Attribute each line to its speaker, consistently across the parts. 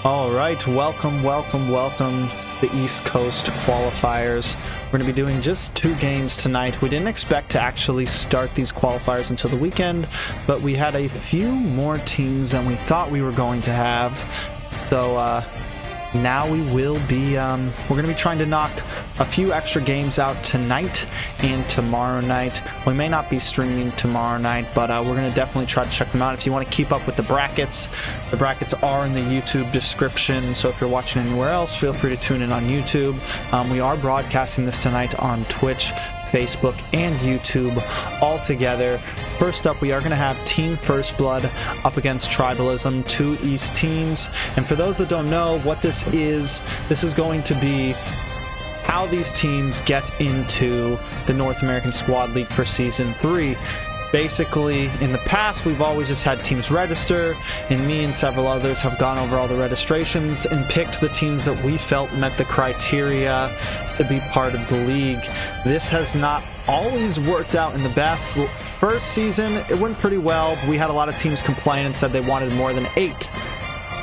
Speaker 1: All right, welcome to the East Coast qualifiers. We're going to be doing just 2 games tonight. We didn't expect to actually start these qualifiers until the weekend, but we had a few more teams than we thought we were going to have. So now we will be, we're going to be trying to knock a few extra games out tonight and tomorrow night. We may not be streaming tomorrow night, but we're going to definitely try to check them out. If you want to keep up with the brackets are in the YouTube description. So if you're watching anywhere else, feel free to tune in on YouTube. We are broadcasting this tonight on Twitch, Facebook, and YouTube all together. First up, we are going to have Team First Blood up against Tribalism, 2 East teams. And for those that don't know what this is going to be how these teams get into the North American Squad League for Season 3. Basically, in the past, we've always just had teams register, and me and several others have gone over all the registrations and picked the teams that we felt met the criteria to be part of the league. This has not always worked out in the best. First season, it went pretty well, but we had a lot of teams complain and said they wanted more than 8.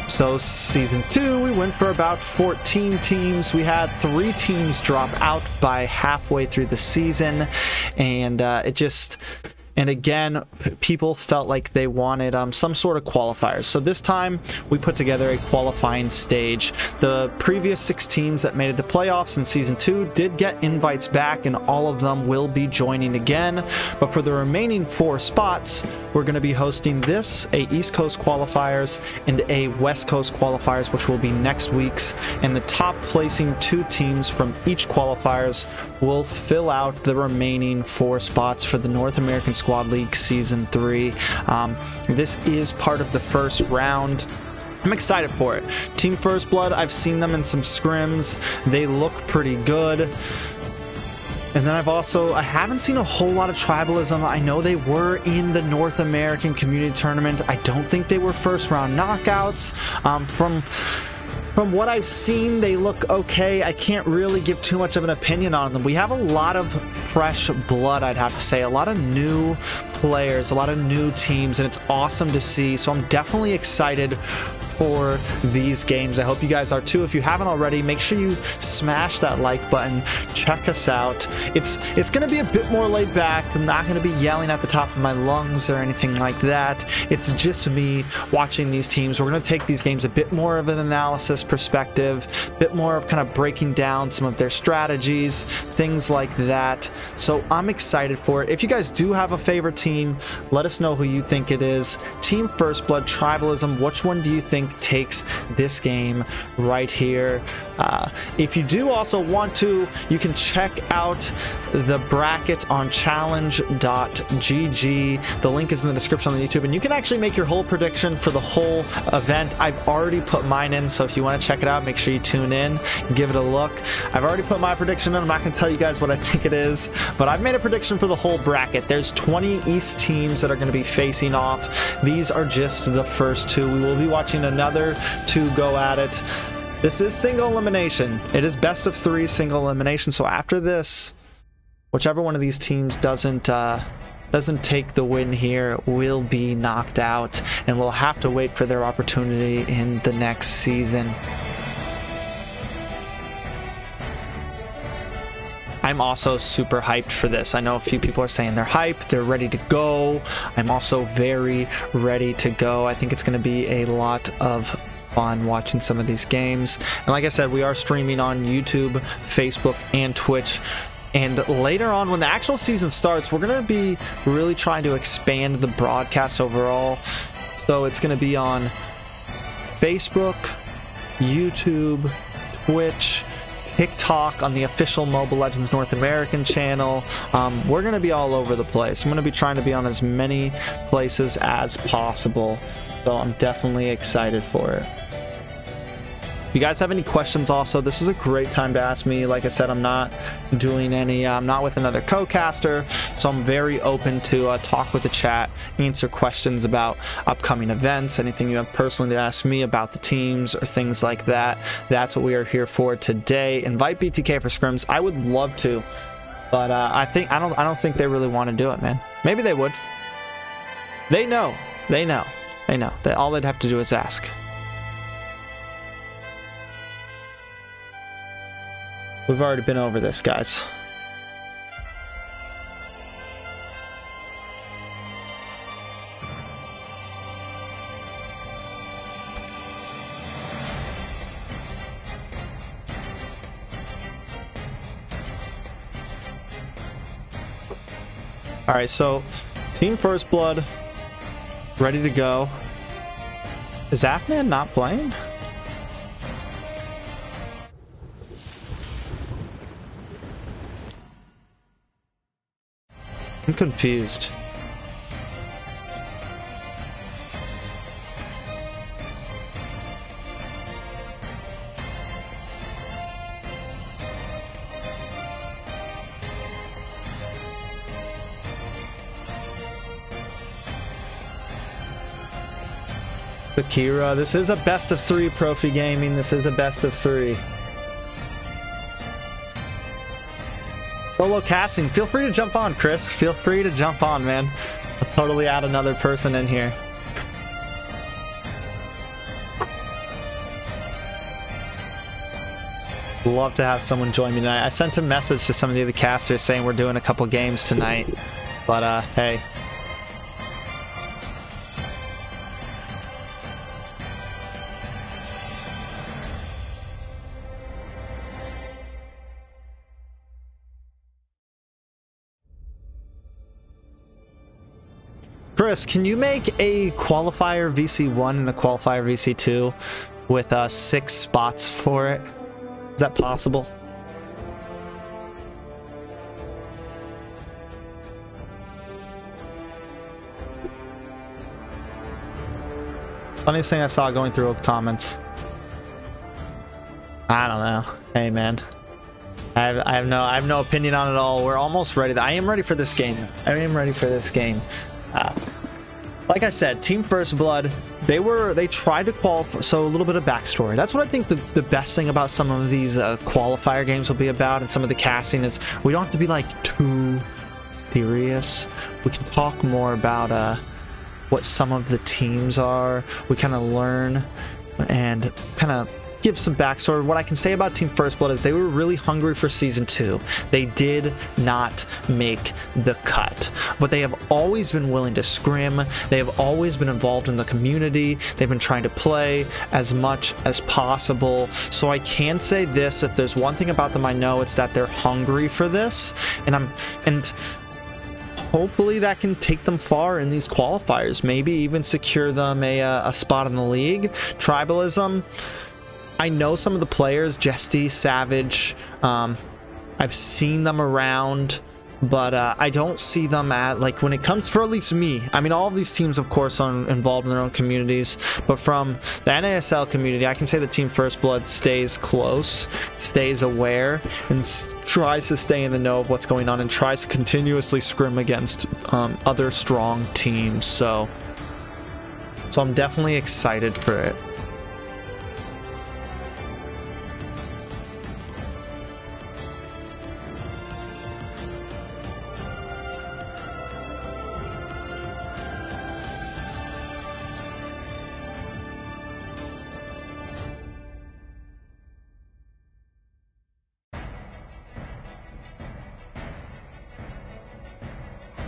Speaker 1: So Season 2, we went for about 14 teams. We had 3 teams drop out by halfway through the season, and And again, people felt like they wanted some sort of qualifiers. So this time, we put together a qualifying stage. The previous 6 teams that made it to playoffs in Season 2 did get invites back, and all of them will be joining again. But for the remaining 4 spots, we're going to be hosting a East Coast qualifiers and a West Coast qualifiers, which will be next week's. And the top placing 2 teams from each qualifiers will fill out the remaining 4 spots for the North American Squad League Season 3. This is part of the first round. I'm excited for it. Team First Blood, I've seen them in some scrims. They look pretty good. And then I haven't seen a whole lot of Tribalism. I know they were in the North American Community Tournament. I don't think they were first round knockouts. From what I've seen, they look okay. I can't really give too much of an opinion on them. We have a lot of fresh blood, I'd have to say. A lot of new players, a lot of new teams, and it's awesome to see. So I'm definitely excited for these games. I hope you guys are too. If you haven't already, make sure you smash that like button. Check us out. It's going to be a bit more laid back. I'm not going to be yelling at the top of my lungs or anything like that. It's just me watching these teams. We're going to take these games a bit more of an analysis perspective, a bit more of kind of breaking down some of their strategies, things like that. So I'm excited for it. If you guys do have a favorite team, let us know who you think it is. Team First Blood, Tribalism, which one do you think takes this game right here? If you do also want to, you can check out the bracket on challenge.gg. The link is in the description on the YouTube, and you can actually make your whole prediction for the whole event. I've already put mine in, so if you want to check it out, make sure you tune in and give it a look. I've already put my prediction in. I'm not going to tell you guys what I think it is, but I've made a prediction for the whole bracket. There's 20 East teams that are going to be facing off. These are just the first 2. We will be watching another 2 go at it. This is single elimination. It is best of 3 single elimination. So after this, whichever one of these teams doesn't take the win here will be knocked out, and we'll have to wait for their opportunity in the next season. I'm also super hyped for this. I know a few people are saying they're hyped, they're ready to go. I'm also very ready to go. I think it's going to be a lot of fun watching some of these games. And like I said, we are streaming on YouTube, Facebook, and Twitch. And later on, when the actual season starts, we're going to be really trying to expand the broadcast overall. So it's going to be on Facebook, YouTube, Twitch, TikTok, on the official Mobile Legends North American channel. We're going to be all over the place. I'm going to be trying to be on as many places as possible. So I'm definitely excited for it. If you guys have any questions also, this is a great time to ask me. Like I said, I'm not with another co-caster, so I'm very open to talk with the chat, answer questions about upcoming events, anything you have personally to ask me about the teams or things like that. That's what we are here for today. Invite BTK for scrims. I would love to, but I don't think they really want to do it, man. Maybe they would. They know. That all they'd have to do is ask. We've already been over this, guys. All right, so Team First Blood ready to go. Is Afnan not playing? I'm confused. Akira, this is a best of 3 Profi Gaming. This is a best of 3. Solo casting. Feel free to jump on, Chris. Feel free to jump on, man. I'll totally add another person in here. Love to have someone join me tonight. I sent a message to some of the other casters saying we're doing a couple games tonight. But, hey. Chris, can you make a qualifier VC1 and a qualifier VC2 with 6 spots for it? Is that possible? Funniest thing I saw going through old comments. I don't know. Hey, man. I have no opinion on it all. We're almost ready. I am ready for this game. I am ready for this game. Like I said, Team First Blood, they tried to qualify. So a little bit of backstory. That's what I think the best thing about some of these qualifier games will be about, and some of the casting is we don't have to be like too serious. We can talk more about what some of the teams are. We kind of learn and kind of give some backstory. What I can say about Team First Blood is they were really hungry for Season 2. They did not make the cut, but they have always been willing to scrim. They have always been involved in the community. They've been trying to play as much as possible. So I can say this, if there's one thing about them I know, it's that they're hungry for this, and hopefully that can take them far in these qualifiers, maybe even secure them a spot in the league. Tribalism, I know some of the players, Jesty, Savage, I've seen them around, but I don't see them at, like, when it comes, for at least me, I mean, all of these teams, of course, are involved in their own communities, but from the NASL community, I can say the Team First Blood stays close, stays aware, and tries to stay in the know of what's going on, and tries to continuously scrim against other strong teams, so I'm definitely excited for it.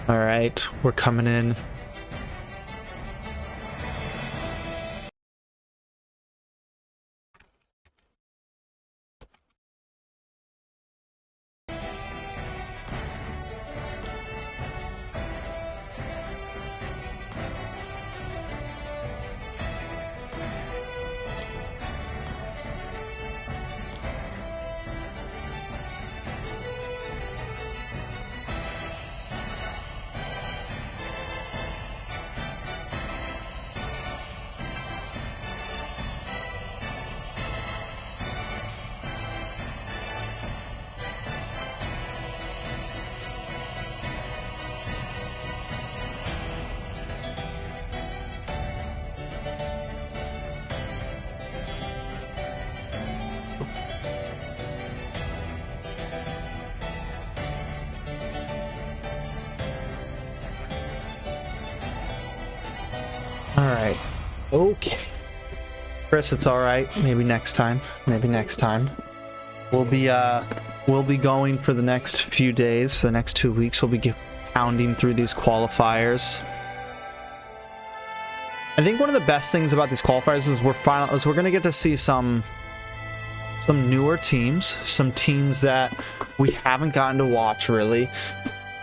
Speaker 1: All right, we're coming in. Alright. Okay. Chris, it's alright. Maybe next time. Maybe next time. We'll be going for the next few days. For the next 2 weeks, we'll be pounding through these qualifiers. I think one of the best things about these qualifiers is we're going to get to see some newer teams, some teams that we haven't gotten to watch really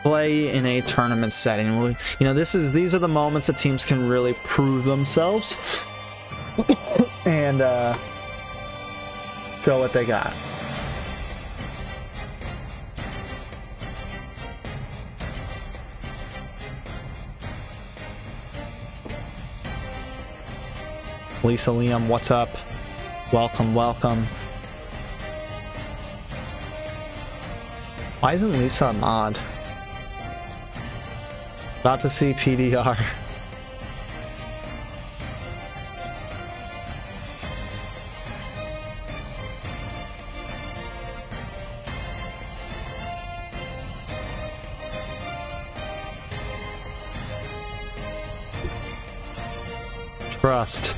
Speaker 1: play in a tournament setting. These are the moments that teams can really prove themselves and show what they got. Lisa Liam, what's up? Welcome, welcome. Why isn't Lisa a mod? About to see PDR. Trust.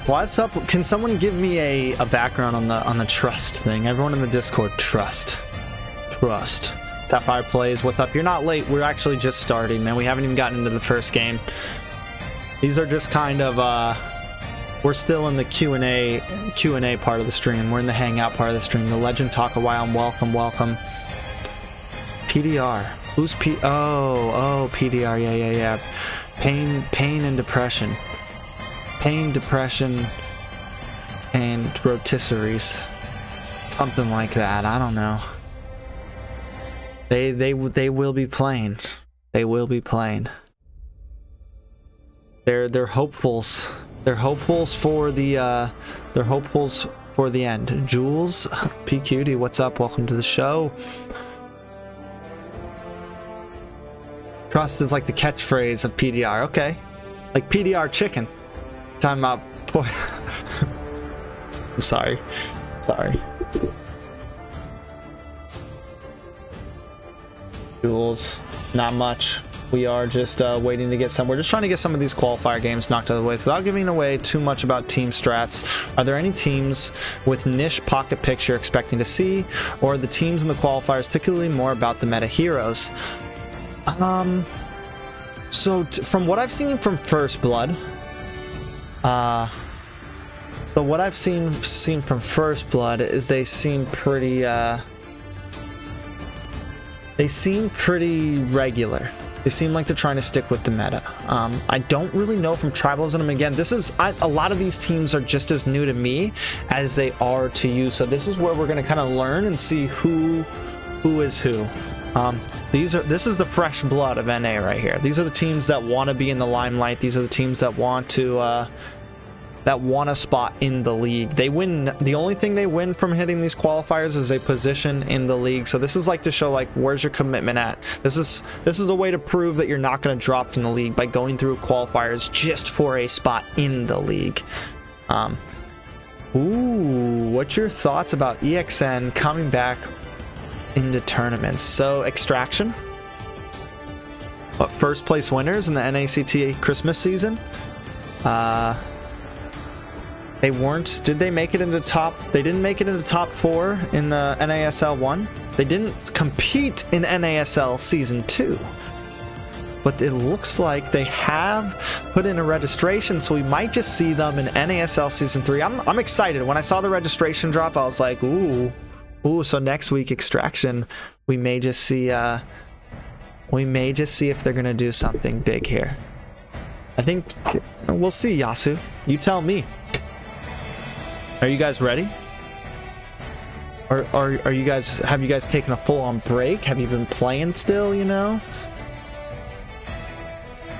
Speaker 1: What's up? Can someone give me a background on the trust thing? Everyone in the Discord, trust. Sapphire plays, what's up? You're not late. We're actually just starting, man. We haven't even gotten into the first game. These are just kind of we're still in the Q&A part of the stream. We're in the hangout part of the stream. The legend talk a while. Welcome. PDR. Who's Oh, PDR. Yeah. Pain and depression. Pain, depression, and rotisseries. Something like that. I don't know. They will be playing. They will be playing. They're hopefuls. They're hopefuls for the end. Jules, P Cutie, what's up? Welcome to the show. Trust is like the catchphrase of PDR. Okay, like PDR chicken. Time out. I'm sorry. Jules, not much. We are just waiting to get we're just trying to get some of these qualifier games knocked out of the way without giving away too much about team strats. Are there any teams with niche pocket picks you're expecting to see, or are the teams in the qualifiers particularly more about the meta heroes? So from what I've seen from First Blood, so what I've seen from First Blood is they seem pretty regular. They seem like they're trying to stick with the meta. I don't really know from Tribalism. And again, a lot of these teams are just as new to me as they are to you. So this is where we're going to kind of learn and see who is who. This is the fresh blood of NA right here. These are the teams that want to be in the limelight. These are the teams that want to a spot in the league. They win. The only thing they win from hitting these qualifiers is a position in the league. So this is like to show like where's your commitment at. This is a way to prove that you're not going to drop from the league by going through qualifiers just for a spot in the league. What's your thoughts about EXN coming back into tournaments? So Extraction, first place winners in the NACTA Christmas season. They weren't. Did they make it into top? They didn't make it into top 4 in the NASL 1. They didn't compete in NASL season 2. But it looks like they have put in a registration, so we might just see them in NASL season 3. I'm excited. When I saw the registration drop, I was like, ooh. So next week, Extraction, we may just see if they're gonna do something big here. I think we'll see. Yasu, you tell me. Are you guys ready? Or are you guys, have you guys taken a full-on break? Have you been playing still, you know?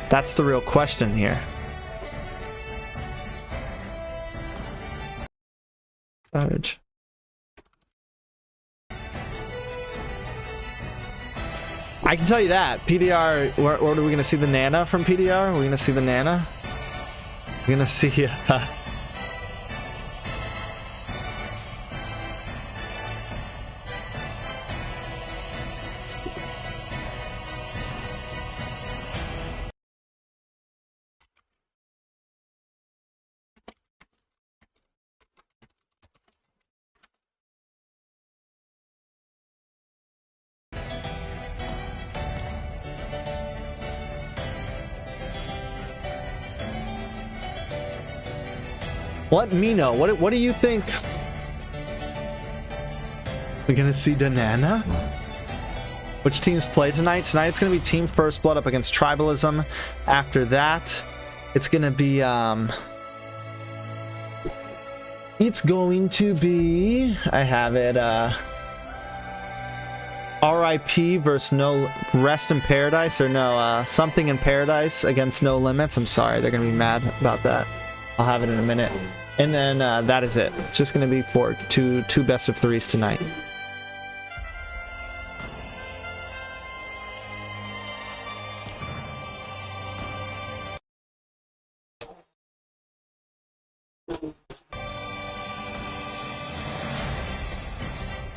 Speaker 1: That's the real question here. Savage. I can tell you that PDR. Where are we going to see the Nana from PDR? Are we going to see the Nana? We're going to see. Let me know. What do you think? We're gonna see Danana? Which teams play tonight? Tonight it's gonna be Team First Blood up against Tribalism. After that, it's gonna be I have it, RIP versus No Rest in Paradise, or no, Something in Paradise against No Limits. I'm sorry, they're gonna be mad about that. I'll have it in a minute. And then that is it. It's just gonna be for two best of threes tonight.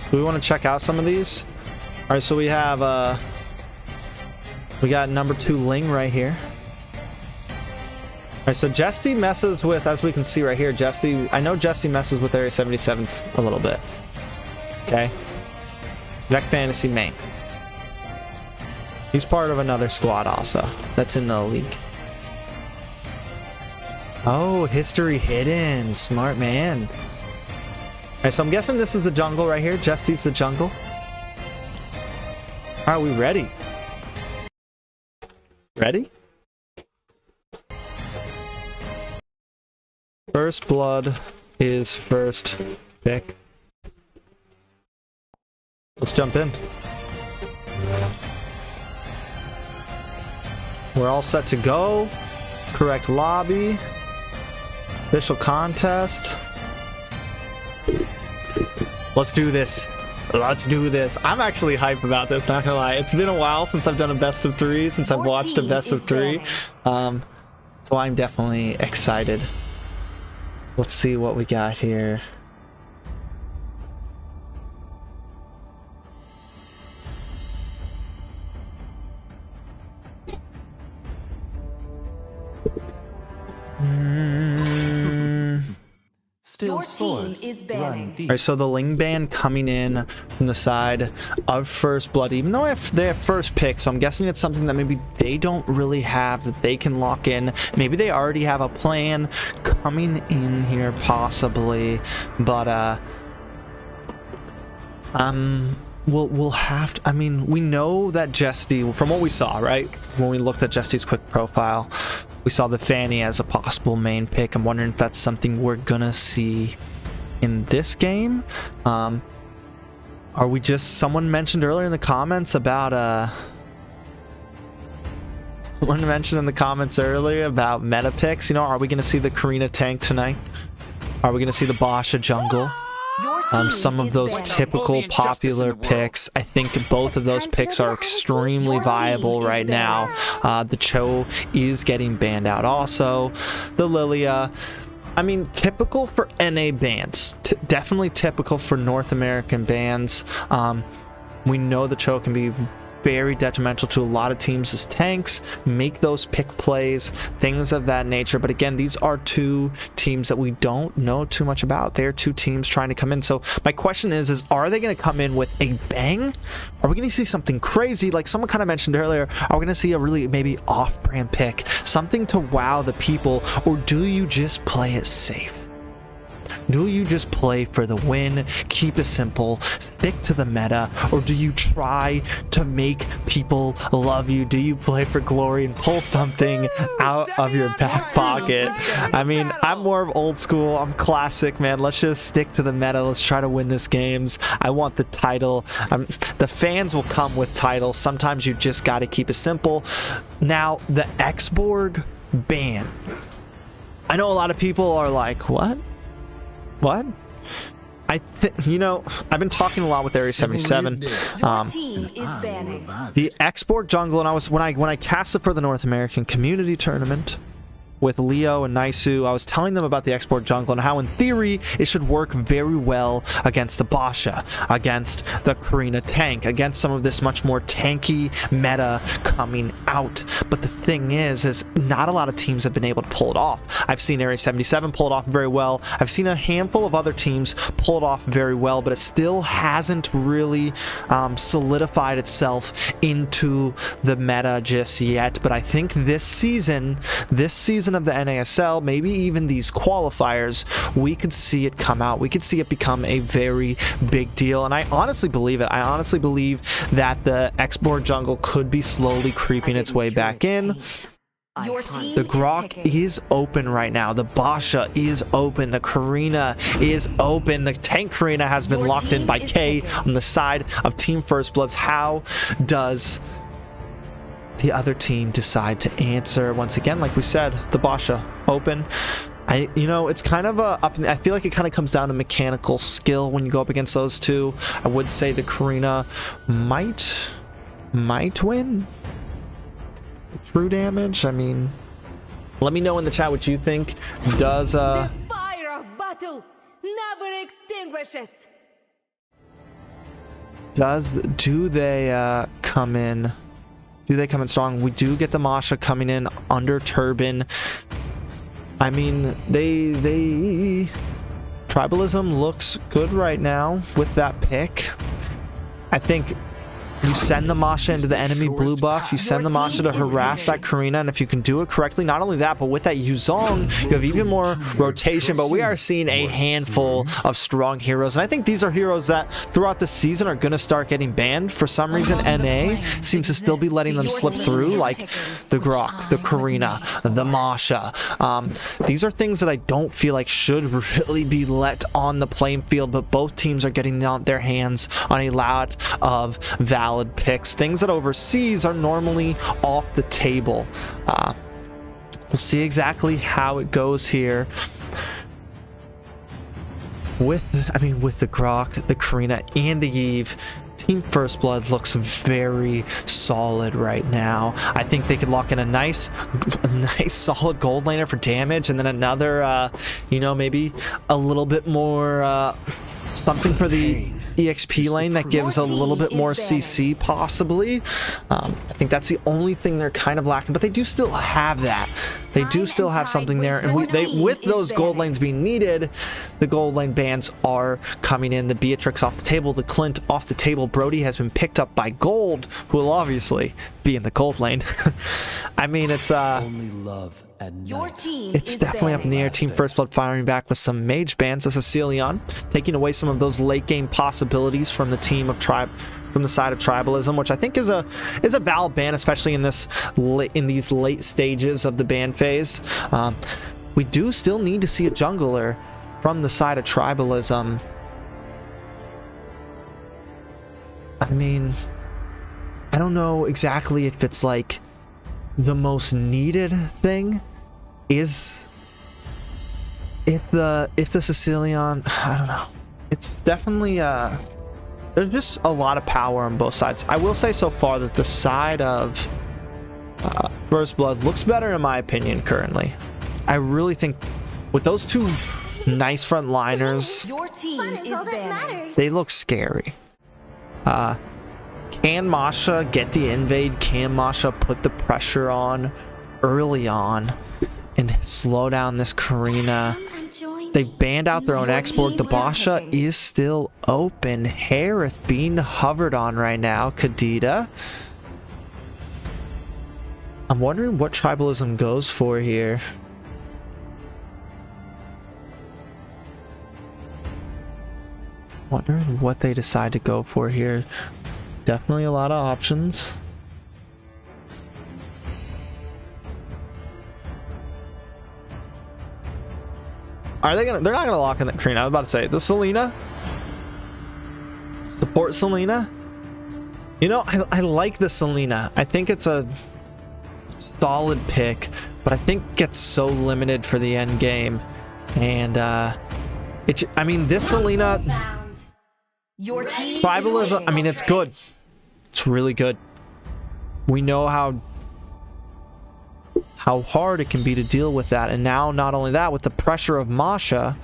Speaker 1: Do we want to check out some of these? All right, so we have we got number 2 Ling right here. All right, so Jesty messes with, as we can see right here, I know Jesty messes with Area 77s a little bit. Okay. Vec Fantasy main. He's part of another squad also that's in the league. Oh, history hidden. Smart man. Alright, so I'm guessing this is the jungle right here. Jesty's the jungle. Are we ready? Ready? First Blood is first pick. Let's jump in. We're all set to go. Correct lobby. Official contest. Let's do this. Let's do this. I'm actually hyped about this, not gonna lie. It's been a while since I've done a best of 3, since I've watched a best of 3. So I'm definitely excited. Let's see what we got here.
Speaker 2: Your team is banning.
Speaker 1: Alright, so the Ling ban coming in from the side of First Blood, even though they have first pick, so I'm guessing it's something that maybe they don't really have that they can lock in. Maybe they already have a plan coming in here, possibly, but we'll have to, I mean, we know that Jesty, from what we saw, right, when we looked at Jesty's quick profile, we saw the Fanny as a possible main pick. I'm wondering if that's something we're gonna see in this game. Are we just, someone mentioned earlier in the comments about someone mentioned in the comments earlier about meta picks, you know, are we gonna see the Karina tank tonight? Are we gonna see the Basha jungle? Some of those typical popular picks. I think both of those picks are extremely viable right now. The Cho is getting banned out also. The Lilia, I mean, typical for NA bans. Definitely typical for North American bans. We know the Cho can be very detrimental to a lot of teams as tanks, make those pick plays, things of that nature. But again, these are 2 teams that we don't know too much about. They're 2 teams trying to come in. So my question is are they going to come in with a bang? Are we going to see something crazy? Like someone kind of mentioned earlier, are we going to see a really maybe off-brand pick? Something to wow the people? Or do you just play it safe? Do you just play for the win, keep it simple, stick to the meta, or do you try to make people love you? Do you play for glory and pull something out of your back pocket? I mean, I'm more of old school. I'm classic, man. Let's just stick to the meta. Let's try to win this games. I want the title. The fans will come with titles. Sometimes you just got to keep it simple. Now, the Xborg ban. I know a lot of people are like, what? What? You know, I've been talking a lot with Area 77.
Speaker 2: Your team is banning.
Speaker 1: The Xborg jungle, and when I casted for the North American Community Tournament with Leo and Naisu, I was telling them about the Xborg jungle and how in theory it should work very well against the Basha, against the Karina tank, against some of this much more tanky meta coming out. But the thing is not a lot of teams have been able to pull it off. I've seen Area 77 pull it off very well. I've seen a handful of other teams pull it off very well, but it still hasn't really solidified itself into the meta just yet. But I think this season of the NASL, maybe even these qualifiers, we could see it come out. We could see it become a very big deal, and I honestly believe it. I honestly believe that the export jungle could be slowly creeping its way back in. The Grok is open right now. The Basha is open. The Karina is open. The tank Karina has been locked in by K on the side of Team First Bloods. How does the other team decide to answer? Once again, like we said, the Basha open. It's kind of I feel like it kind of comes down to mechanical skill when you go up against those two. I would say the Karina might win. True damage, I mean, let me know in the chat what you think. Does
Speaker 3: the fire of battle never extinguishes.
Speaker 1: Do they come in? Do they come in strong? We do get the Masha coming in under Turban. I mean, Tribalism looks good right now with that pick. I think you send the Masha into the enemy blue buff, you send the Masha to harass that Karina, and if you can do it correctly, not only that, but with that Yuzong, you have even more rotation. But we are seeing a handful of strong heroes, and I think these are heroes that throughout the season are going to start getting banned. For some reason, NA seems to still be letting them slip through, like the Grok, the Karina, the Masha. These are things that I don't feel like should really be let on the playing field, but both teams are getting their hands on a lot of valid picks. Things that overseas are normally off the table. We'll see exactly how it goes here with the Grok, the Karina, and the Eve. Team First Bloods looks very solid right now. I think they could lock in a nice solid gold laner for damage, and then another maybe a little bit more something for the EXP lane that gives a little bit more CC, possibly. I think that's the only thing they're kind of lacking, but they do still have that. They do still have something there, and with those gold lanes being needed, the gold lane bans are coming in. The Beatrix off the table, the Clint off the table. Brody has been picked up by Gold, who will obviously be in the gold lane. I mean, it's
Speaker 4: only love.
Speaker 1: It's definitely up in the air. Team First Blood firing back with some mage bans. This is Cecilion taking away some of those late game possibilities from the team of from the side of Tribalism, which I think is a valid ban, especially in these late stages of the ban phase. We do still need to see a jungler from the side of Tribalism. I mean, I don't know exactly if it's like the most needed thing is if the Sicilian, I don't know. It's definitely there's just a lot of power on both sides. I will say so far that the side of First Blood looks better in my opinion currently. I really think with those two nice front liners,
Speaker 2: Your team is banning.
Speaker 1: they look scary. Can Masha get the invade? Can Masha put the pressure on early on and slow down this Karina? They've banned out their own export. The Basha is still open. Harith being hovered on right now. Kadita. I'm wondering what Tribalism goes for here. Wondering what they decide to go for here. Definitely a lot of options. Are they gonna? They're not gonna lock in the Karina. I was about to say the Selena. Support Selena. You know, I like the Selena. I think it's a solid pick, but I think it gets so limited for the end game. And I mean, this Selena.
Speaker 2: Your team
Speaker 1: Tribalism. I mean, it's good. It's really good. We know how hard it can be to deal with that, and now not only that, with the pressure of Masha,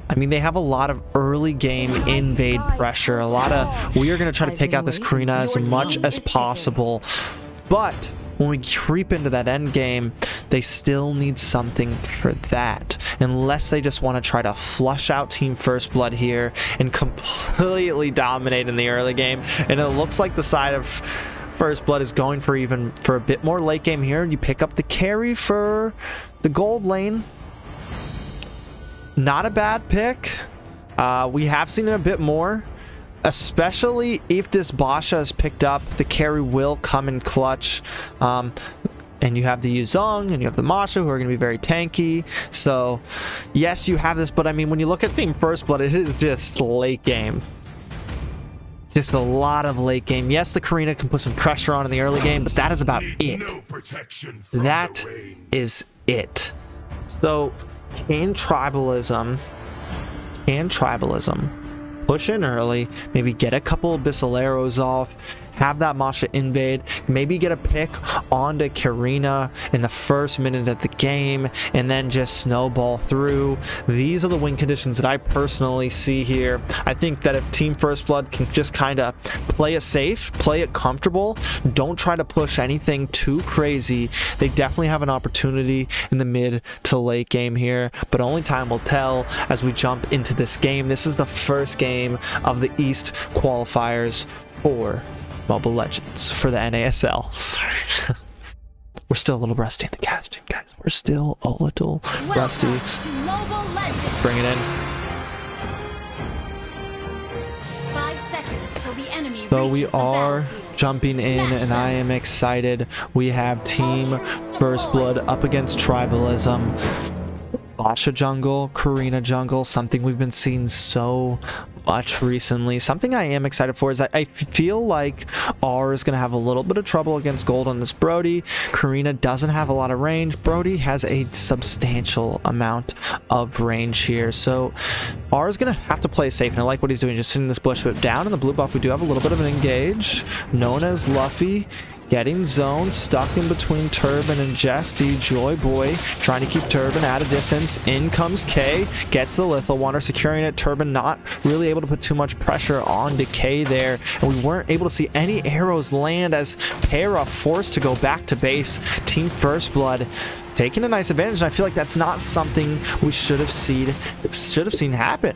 Speaker 1: I mean, they have a lot of early game invade pressure. We are going to try to take out this Karina as much as possible, but when we creep into that end game, they still need something for that, unless they just want to try to flush out Team First Blood here and completely dominate in the early game. And it looks like the side of First Blood is going for a bit more late game here. You pick up the carry for the gold lane. Not a bad pick. We have seen it a bit more, especially if this Basha is picked up. The carry will come in clutch. And you have the Yuzong and you have the Masha, who are going to be very tanky. So yes, you have this, but I mean, when you look at Team First Blood, it is just late game. Just a lot of late game. Yes, the Karina can put some pressure on in the early game, but that is about it. That is it. So can tribalism push in early, maybe get a couple of Abyssaleros off, have that Masha invade, maybe get a pick onto Karina in the first minute of the game, and then just snowball through. These are the win conditions that I personally see here. I think that if Team First Blood can just kind of play it safe, play it comfortable, don't try to push anything too crazy, they definitely have an opportunity in the mid to late game here, but only time will tell as we jump into this game. This is the first game of the East qualifiers for Mobile Legends, for the NASL. Sorry. We're still a little rusty in the casting, guys. We're still a little rusty. Bring it in.
Speaker 2: 5 seconds till the enemy
Speaker 1: So we
Speaker 2: reaches the
Speaker 1: are
Speaker 2: battlefield.
Speaker 1: jumping in, and I am excited. We have Team First Blood up against Tribalism. Basha jungle, Karina jungle, something we've been seeing so much recently. Something I am excited for is I feel like R is going to have a little bit of trouble against gold on this Brody. Karina doesn't have a lot of range. Brody has a substantial amount of range here. So R is going to have to play safe, and I like what he's doing, just sitting this bush. But down in the blue buff, we do have a little bit of an engage, known as Luffy. Getting zoned, stuck in between Turban and Jesty. Joy Boy trying to keep Turban at a distance. In comes K, gets the Lethal Wander, securing it. Turban not really able to put too much pressure on Decay there, and we weren't able to see any arrows land as Para forced to go back to base. Team First Blood taking a nice advantage, and I feel like that's not something we should have seen happen.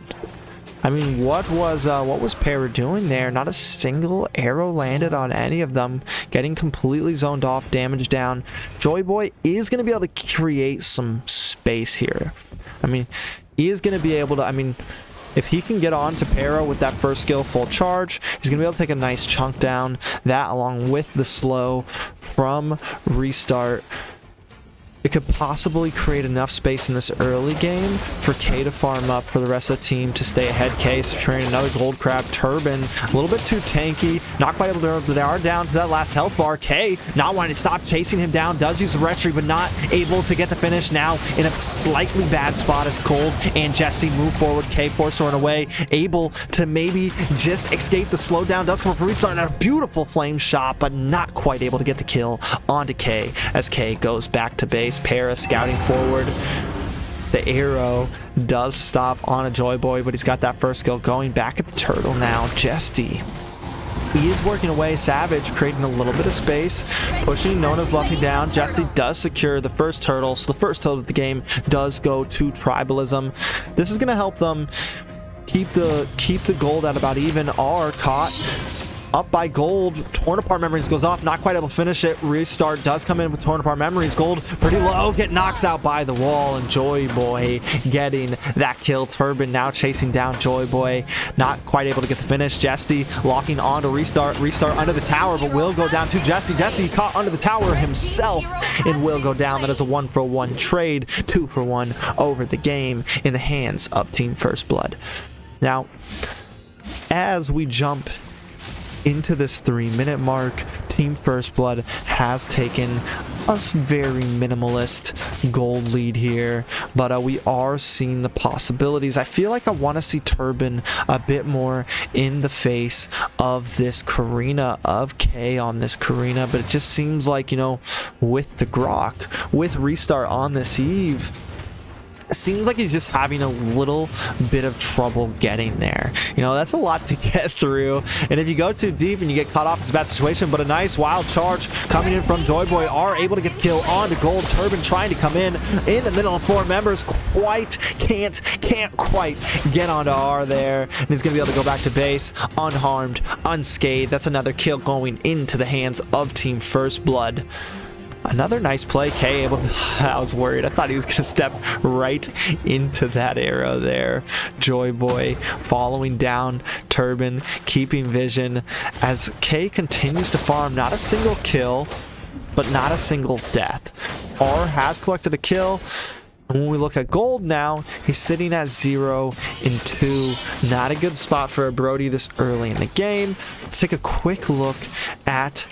Speaker 1: I mean, what was Para doing there? Not a single arrow landed on any of them. Getting completely zoned off, damage down. Joy Boy is going to be able to create some space here. I mean, he is going to be able to, I mean, if he can get on to Para with that first skill full charge, he's going to be able to take a nice chunk down. That, along with the slow from restart, it could possibly create enough space in this early game for K to farm up, for the rest of the team to stay ahead. K securing another gold crab. Turban a little bit too tanky, not quite able to. They are down to that last health bar. K not wanting to stop chasing him down, does use the retry, but not able to get the finish. Now in a slightly bad spot as Gold and Jesty move forward. K forced to run away, able to maybe just escape the slowdown. Does come up for restart, and a beautiful flame shot, but not quite able to get the kill onto K as K goes back to base. Para scouting forward. The arrow does stop on a Joy Boy, but he's got that first skill going back at the turtle now. Jesty, he is working away. Savage creating a little bit of space, pushing known as Luffy down. Jesty does secure the first turtle, so the first turtle of the game does go to Tribalism. This is going to help them keep the gold at about even. R caught up by Gold. Torn apart memories goes off, not quite able to finish it. Restart does come in with torn apart memories. Gold pretty low, get knocks out by the wall, and Joy Boy getting that kill. Turban now chasing down Joy Boy, not quite able to get the finish. Jesty locking on to restart under the tower, but will go down to Jesty. Jesty caught under the tower himself and will go down. That is a 1-for-1 trade, 2-for-1 over the game in the hands of Team First Blood. Now, as we jump into this 3-minute mark, Team First Blood has taken a very minimalist gold lead here, but we are seeing the possibilities. I feel like I want to see Turban a bit more in the face of this Karina, of K on this Karina, but it just seems like, you know, with the Grok, with restart on this Eve, seems like he's just having a little bit of trouble getting there. You know, that's a lot to get through, and if you go too deep and you get caught off, it's a bad situation. But a nice wild charge coming in from Joyboy, are able to get the kill on to Gold. Turbin trying to come in the middle of 4 members, can't quite get onto R there, and he's gonna be able to go back to base unharmed, unscathed. That's another kill going into the hands of Team First Blood. Another nice play. K able to, I was worried. I thought he was going to step right into that arrow there. Joyboy following down Turbin, keeping vision as K continues to farm. Not a single kill, but not a single death. R has collected a kill. And when we look at Gold now, he's sitting at 0 and 2. Not a good spot for a Brody this early in the game. Let's take a quick look at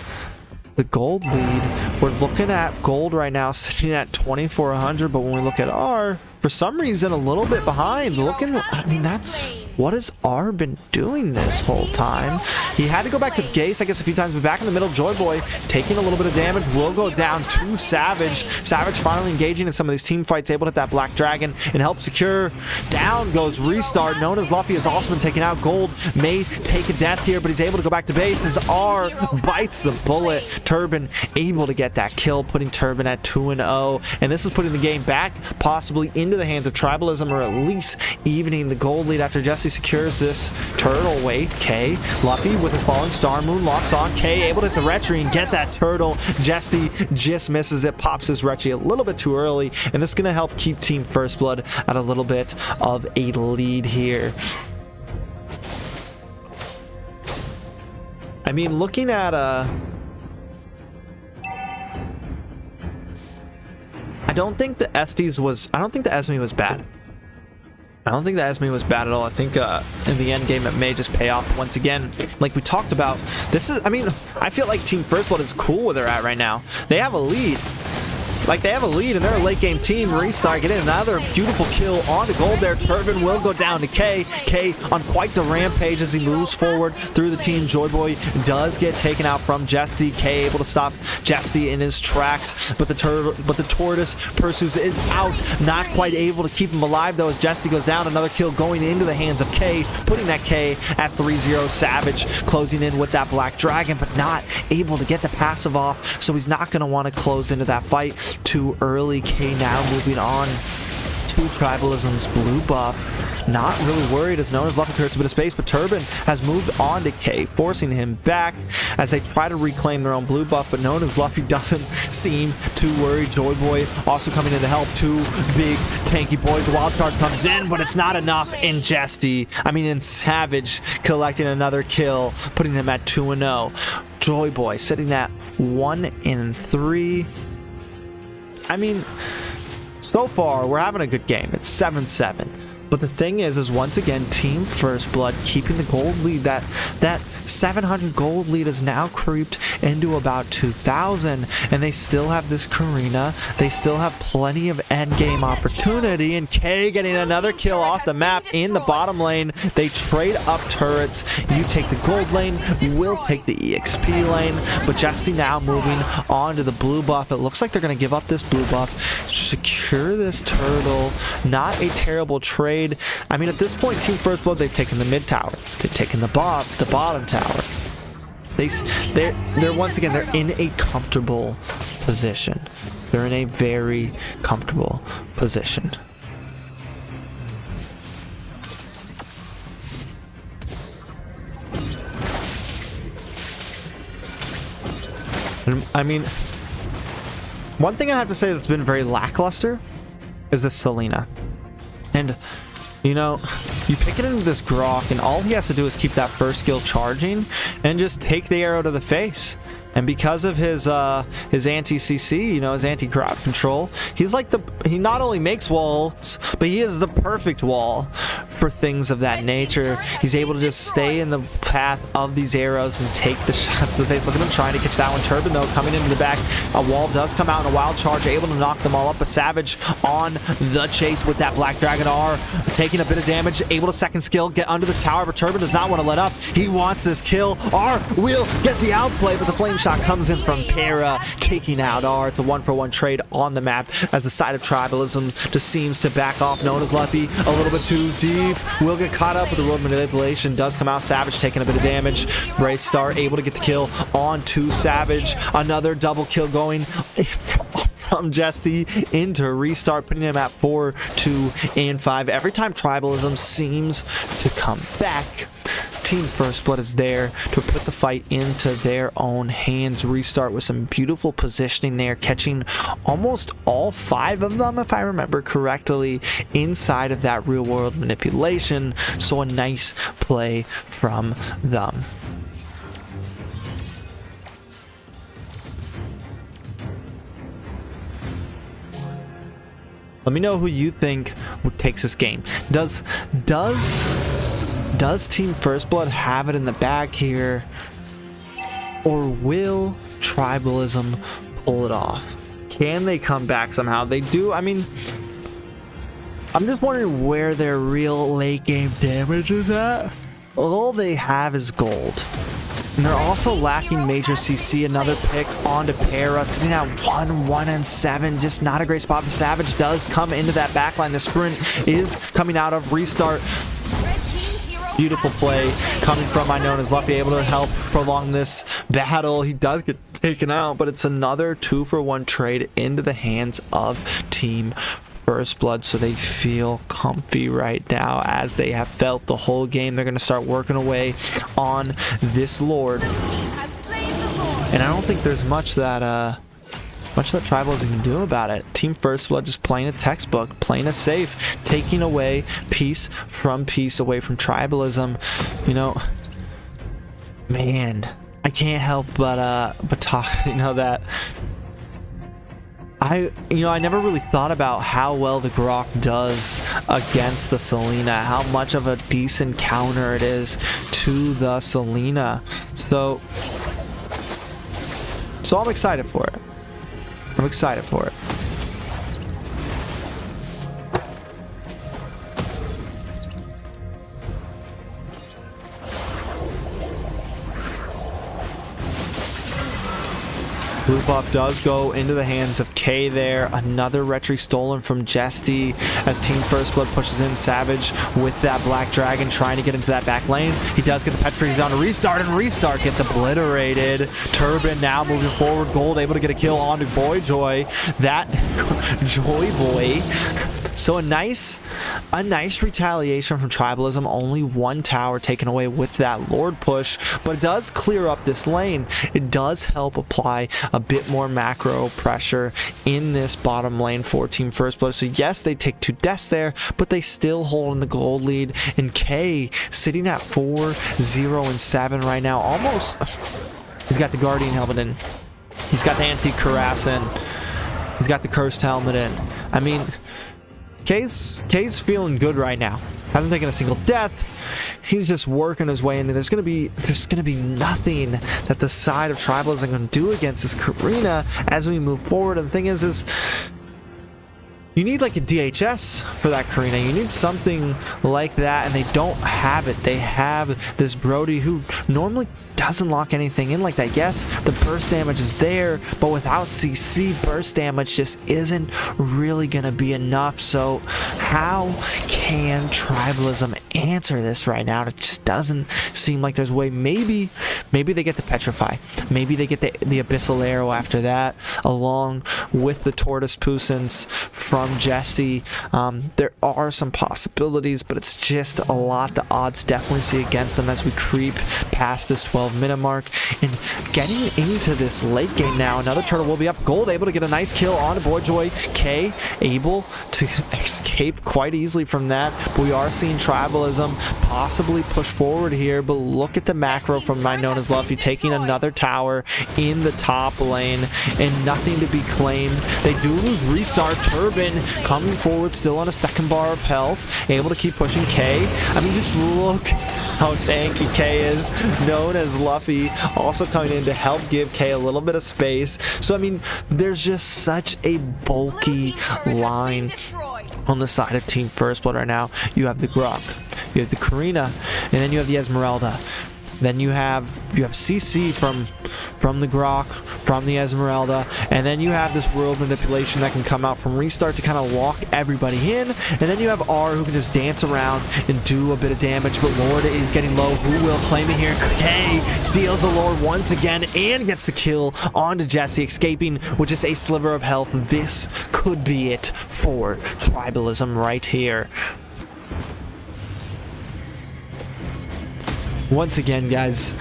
Speaker 1: the Gold lead. We're looking at Gold right now sitting at 2,400, but when we look at R, for some reason a little bit behind. I mean, that's what has R been doing this whole time? He had to go back to Gase, I guess, a few times, but back in the middle, Joyboy taking a little bit of damage, will go down to Savage. Savage finally engaging in some of these team fights, able to hit that Black Dragon and help secure. Down goes Restart. Known as Luffy has also been taken out. Gold may take a death here, but he's able to go back to base as R bites the bullet. Turbin able to get that kill, putting Turbin at 2-0, and this is putting the game back possibly into the hands of Tribalism, or at least evening the Gold lead after Jesse secures this turtle. Wait, K, Luffy with his fallen star, moon locks on. K able to hit the retry and get that turtle. Jesse just misses it, pops his retry a little bit too early, and this is going to help keep Team First Blood at a little bit of a lead here. I mean, looking at I don't think the Estes was bad. I don't think the Esme was bad at all. I think in the end game it may just pay off once again. Like we talked about, this is, I mean, I feel like Team First Blood is cool where they're at right now. They have a lead. Like, they have a lead, and they're a late game team. Restart, getting another beautiful kill on to Gold there. Turbin will go down to K. K on quite the rampage as he moves forward through the team. Joyboy does get taken out from Jesty. K able to stop Jesty in his tracks, but the Tortoise pursues is out. Not quite able to keep him alive, though, as Jesty goes down. Another kill going into the hands of K, putting that K at 3-0. Savage closing in with that Black Dragon, but not able to get the passive off, so he's not going to want to close into that fight too early. K now moving on to Tribalism's blue buff. Not really worried, as Known as Luffy clears a bit of space, but Turbin has moved on to K, forcing him back as they try to reclaim their own blue buff, but Known as Luffy doesn't seem too worried. Joyboy also coming in to help. Two big tanky boys. A wild card comes in, but it's not enough in Savage collecting another kill, putting them at 2-0. Joyboy sitting at 1-3. I mean, so far, we're having a good game. It's 7-7. But the thing is once again, Team First Blood keeping the gold lead. That 700 gold lead is now creeped into about 2,000, and they still have this Karina. They still have plenty of end game opportunity, and K getting another kill off the map in the bottom lane. They trade up turrets. You take the gold lane, we'll take the EXP lane, but Jesty now moving on to the blue buff. It looks like they're going to give up this blue buff, secure this turtle. Not a terrible trade. I mean, at this point, Team First Blood, they've taken the mid tower, they've taken the bottom tower. They're once again, they're in a comfortable position. They're in a very comfortable position. And, I mean, one thing I have to say that's been very lackluster is this Selena. And, you know, you pick it into this Grok, and all he has to do is keep that first skill charging and just take the arrow to the face. And because of his anti-CC, you know, his anti-crowd control, he not only makes walls, but he is the perfect wall for things of that nature. He's able to just stay in the path of these arrows and take the shots to the face. Look at him trying to catch that one. Turbin, though, coming into the back. A wall does come out in a wild charge, able to knock them all up. But Savage on the chase with that Black Dragon R, taking a bit of damage, able to second skill, get under this tower, but Turbin does not want to let up. He wants this kill. R will get the outplay, but the Flame shot comes in from Para, taking out R. It's a 1-for-1 trade on the map as the side of Tribalism just seems to back off. Known as Luffy, a little bit too deep. Will get caught up with the road manipulation. Does come out. Savage taking a bit of damage. Brave Star able to get the kill on to Savage. Another double kill going from Jesty into Restart, putting him at 4-2-5. Every time Tribalism seems to come back, Team First Blood is there to put the fight into their own hands. Restart with some beautiful positioning there, catching almost all 5 of them, if I remember correctly, inside of that real world manipulation. So a nice play from them. Let me know who you think takes this game. Does Team First Blood have it in the bag here, or will Tribalism pull it off? Can they come back somehow? They do. I mean, I'm just wondering where their real late game damage is at. All they have is gold. And they're also lacking major CC. Another pick onto Para, sitting at 1-1-7. Just not a great spot for Savage. Does come into that backline. The sprint is coming out of Restart. Beautiful play coming from Known as Luffy, able to help prolong this battle. He does get taken out, but it's another 2-for-1 trade into the hands of Team First Blood, so they feel comfy right now as they have felt the whole game. They're going to start working away on this Lord, and I don't think there's much that Tribalism can do about it. Team First Blood just playing a textbook, playing it safe, taking away piece from piece away from Tribalism. You know, man, I can't help but talk. That I never really thought about how well the Grok does against the Selena, how much of a decent counter it is to the Selena. So I'm excited for it. I'm excited for it. Blue buff does go into the hands of K there. Another retry stolen from Jesty as Team First Blood pushes in Savage with that Black Dragon trying to get into that back lane. He does get the Petrifies down to Restart, and Restart gets obliterated. Turban now moving forward. Gold able to get a kill onto Boyjoy. That Joy Boy. So a nice retaliation from Tribalism. Only 1 tower taken away with that Lord push, but it does clear up this lane. It does help apply a bit more macro pressure in this bottom lane for Team First Blood. So yes, they take 2 deaths there, but they still hold in the gold lead. And K sitting at 4-0-7 right now. Almost. He's got the Guardian helmet in. He's got the Antique Cuirass in. He's got the Cursed helmet in. I mean, K's feeling good right now. Hasn't taken a single death. He's just working his way in. There's gonna be nothing that the side of Tribalism can do against this Karina as we move forward. And the thing is you need like a DHS for that Karina. You need something like that, and they don't have it. They have this Brody who normally doesn't lock anything in like that. Yes, the burst damage is there, but without CC, burst damage just isn't really gonna be enough. So how can Tribalism answer this right now? It just doesn't seem like there's a way. Maybe they get the Petrify. Maybe they get the Abyssal Arrow after that, along with the Tortoise Puissance from Jesse. There are some possibilities, but it's just a lot the odds definitely see against them as we creep past this 12-minute mark and getting into this late game now. Another turtle will be up. Gold able to get a nice kill on Boyjoy. K able to escape quite easily from that, but we are seeing Tribalism possibly push forward here. But look at the macro from Known as Luffy, taking another tower in the top lane and nothing to be claimed. They do lose Restart. Turban coming forward, still on a 2nd bar of health, able to keep pushing K. I mean, just look how tanky K is. Known as Luffy also coming in to help give K a little bit of space. So I mean, there's just such a bulky line on the side of Team First Blood right now. You have the Grok, you have the Karina, and then you have the Esmeralda. Then you have CC from from the Grok, from the Esmeralda, and then you have this world manipulation that can come out from restart to kind of lock everybody in, and then you have R who can just dance around and do a bit of damage, but Lord is getting low. Who will claim it here? K steals the Lord once again and gets the kill onto Jesse, escaping with just a sliver of health. This could be it for tribalism right here. Once again, guys,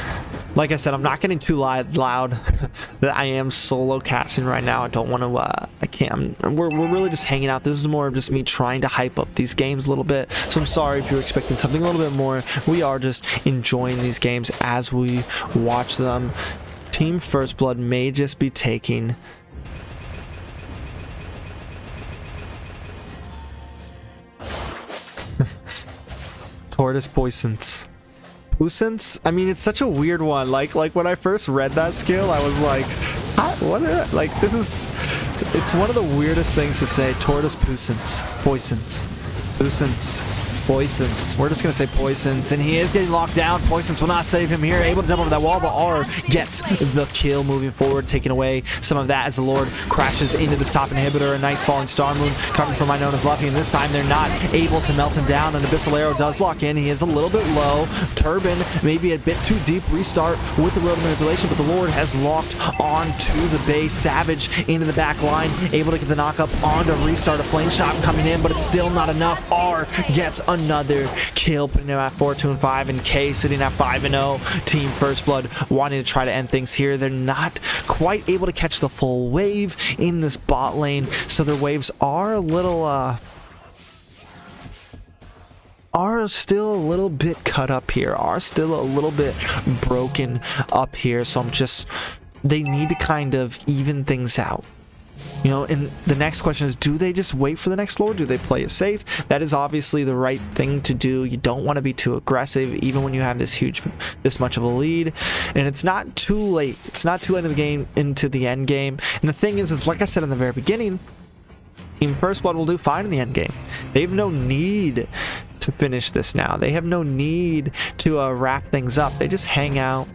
Speaker 1: like I said, I'm not getting too loud that I am solo casting right now. I don't want to I can't. We're really just hanging out. This is more of just me trying to hype up these games a little bit, so I'm sorry if you're expecting something a little bit more. We are just enjoying these games as we watch them. Team First Blood may just be taking Tortoise Poisons. Puissance? I mean, it's such a weird one. Like when I first read that skill, I was like, what is it? Like, it's one of the weirdest things to say. Tortoise Puissance. Poisons. Puissance. Poisons. We're just going to say Poisons, and he is getting locked down. Poisons will not save him here. Able to jump over that wall, but R gets the kill moving forward, taking away some of that as the Lord crashes into this top inhibitor. A nice falling Star Moon coming from Inona's Luffy, and this time they're not able to melt him down. An Abyssal Arrow does lock in. He is a little bit low. Turban maybe a bit too deep. Restart with the world manipulation, but the Lord has locked onto the base. Savage into the back line, able to get the knock up onto Restart. A flame shot coming in, but it's still not enough. R gets another kill, putting him at 4-2-5, and K sitting at 5-0. Team First Blood wanting to try to end things here. They're not quite able to catch the full wave in this bot lane, so their waves are a little are still a little bit cut up here, are still a little bit broken up here, so they need to kind of even things out. You know, and the next question is, do they just wait for the next Lord? Do they play it safe? That is obviously the right thing to do. You don't want to be too aggressive, even when you have this much of a lead. And it's not too late. It's not too late in the game, into the end game. And the thing is, like I said in the very beginning, Team First Blood will do fine in the end game. They have no need to finish this now. They have no need to wrap things up. They just hang out,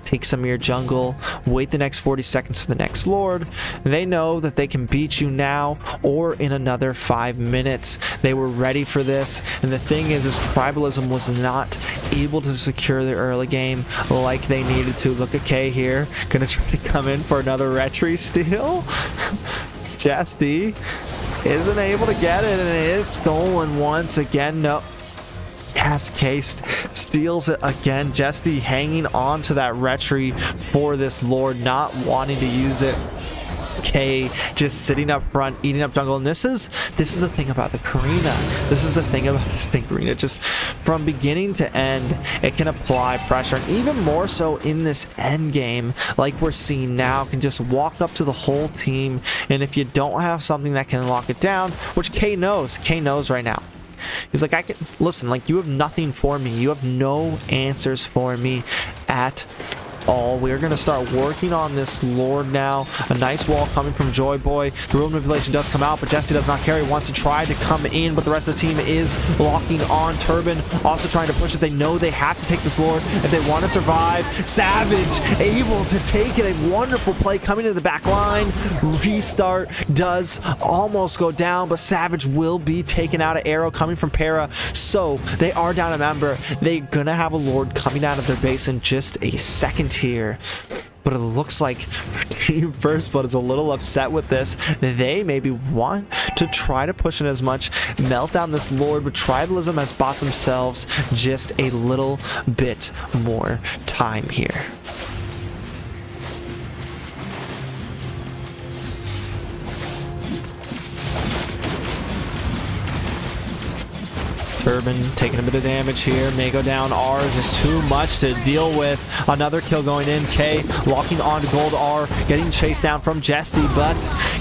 Speaker 1: take some of your jungle, wait the next 40 seconds for the next Lord. They know that they can beat you now or in another 5 minutes. They were ready for this, and the thing is Tribalism was not able to secure the early game like they needed to. Look at K here, gonna try to come in for another retry steal. Jesty isn't able to get it, and it is stolen once again. No. Yes, Case steals it again. Jesty hanging on to that retry for this Lord, not wanting to use it. K just sitting up front, eating up jungle, and this is the thing about the Karina. This is the thing about this thing, Karina. Just from beginning to end, it can apply pressure, and even more so in this end game, like we're seeing now, can just walk up to the whole team, and if you don't have something that can lock it down, which K knows right now. He's like, I can listen, like, you have nothing for me. You have no answers for me at all. We're going to start working on this Lord now. A nice wall coming from Joy Boy. The rule manipulation does come out, but Jesse does not carry. Wants to try to come in, but the rest of the team is locking on. Turban also trying to push it. They know they have to take this Lord if they want to survive. Savage able to take it. A wonderful play coming to the back line. Restart does almost go down, but Savage will be taken out. Of arrow coming from Para, so they are down a member. They're gonna have a Lord coming out of their base in just a second here, but it looks like Team First Blood is a little upset with this. They maybe want to try to push in as much, melt down this Lord, but Tribalism has bought themselves just a little bit more time here. Turban taking a bit of damage here. May go down. R is just too much to deal with. Another kill going in. K locking on to gold. R getting chased down from Jesty, but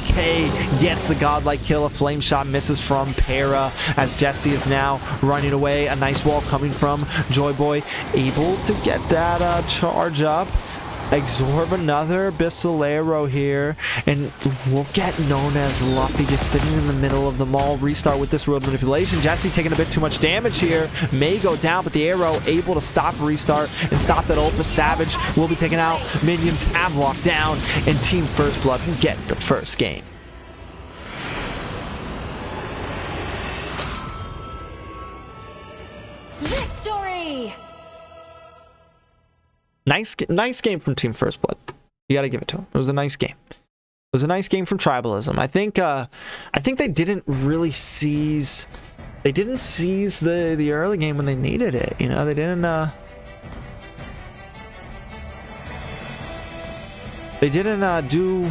Speaker 1: K gets the godlike kill. A flame shot misses from Para as Jesty is now running away. A nice wall coming from Joy Boy, able to get that charge up. absorb another Abyssal here, and we'll get known as Luffy just sitting in the middle of the mall. Restart with this world manipulation. Jesse taking a bit too much damage here. May go down, but the arrow able to stop restart and stop that ult. The Savage will be taken out. Minions have locked down, and Team First Blood will get the first game.
Speaker 2: Victory!
Speaker 1: Nice game from Team First Blood. You gotta give it to them. It was a nice game. It was a nice game from Tribalism. I think they didn't really seize. They didn't seize the early game when they needed it. You know, they didn't. They didn't do.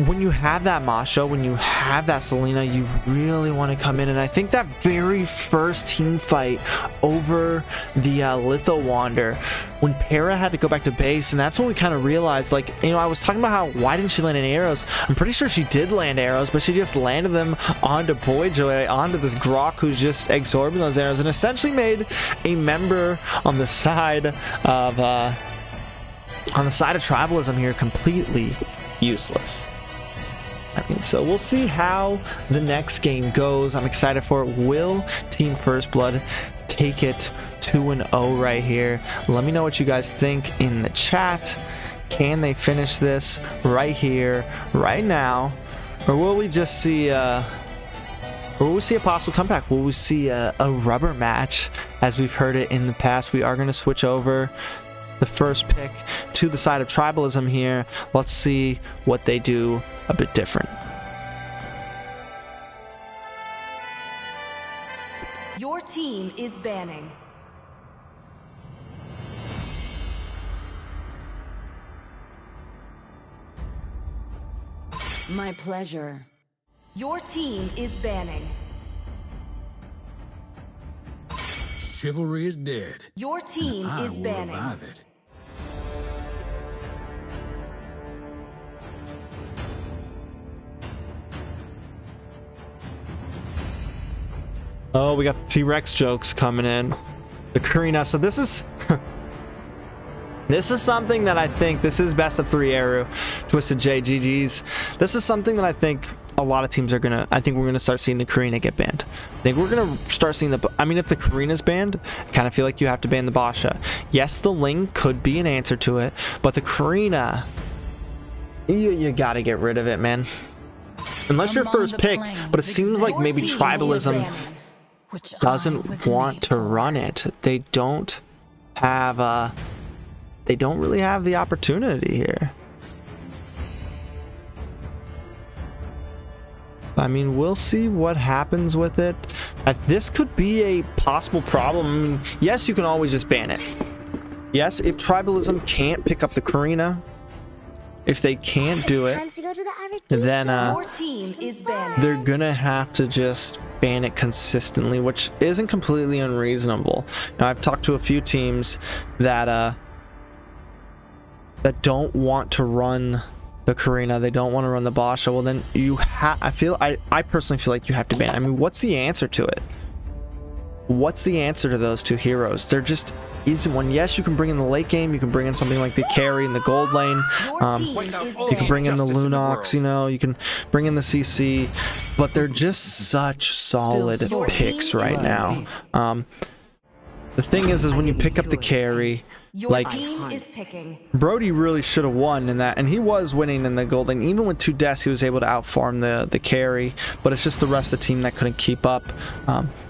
Speaker 1: When you have that Masha, when you have that Selena, you really want to come in. And I think that very first team fight over the Litho Wander, when Para had to go back to base, and that's when we kind of realized, like, you know, I was talking about how, why didn't she land any arrows? I'm pretty sure she did land arrows, but she just landed them onto Boyjoy, onto this Grok who's just absorbing those arrows, and essentially made a member on the side of Tribalism here completely useless. I mean, so we'll see how the next game goes. I'm excited for it. Will Team First Blood take it 2-0 right here? Let me know what you guys think in the chat. Can they finish this right here, right now? Or will we just see a possible comeback? Will we see a rubber match as we've heard it in the past? We are going to switch over the first pick to the side of Tribalism here. Let's see what they do a bit different.
Speaker 3: Your team is banning. My pleasure. Your team is banning.
Speaker 4: Chivalry is dead.
Speaker 3: Your team
Speaker 4: I
Speaker 3: is
Speaker 4: will
Speaker 3: banning.
Speaker 4: revive it.
Speaker 1: Oh, we got the T-Rex jokes coming in. The Karina. So this is this is something that I think, this is best of 3 Aero, Twisted J, GG's. This is something that I think a lot of teams are gonna, I think we're gonna start seeing the Karina get banned. I think we're gonna start seeing the, I mean, if the Karina's banned, I kind of feel like you have to ban the Basha. Yes, the Ling could be an answer to it, but the Karina, you gotta get rid of it, man. Unless your first pick, but it seems like maybe Tribalism doesn't want to run it. They don't have they don't really have the opportunity here. So, I mean, we'll see what happens with it. This could be a possible problem. I mean, yes, you can always just ban it. Yes, if Tribalism can't pick up the Karina, if they can't do it, then they're gonna have to just ban it consistently, which isn't completely unreasonable. Now, I've talked to a few teams that that don't want to run the Karina, they don't want to run the Basha. Well, then you I personally feel like you have to ban it. I mean, what's the answer to it? What's the answer to those two heroes? There just isn't one. Yes, you can bring in the late game, you can bring in something like the carry in the gold lane, you can bring in the Lunox, you know, you can bring in the CC, but they're just such solid picks right now. The thing is when you pick up the carry, like, Brody really should have won in that, and he was winning in the gold lane. Even with 2 deaths, he was able to outfarm the carry, but it's just the rest of the team that couldn't keep up.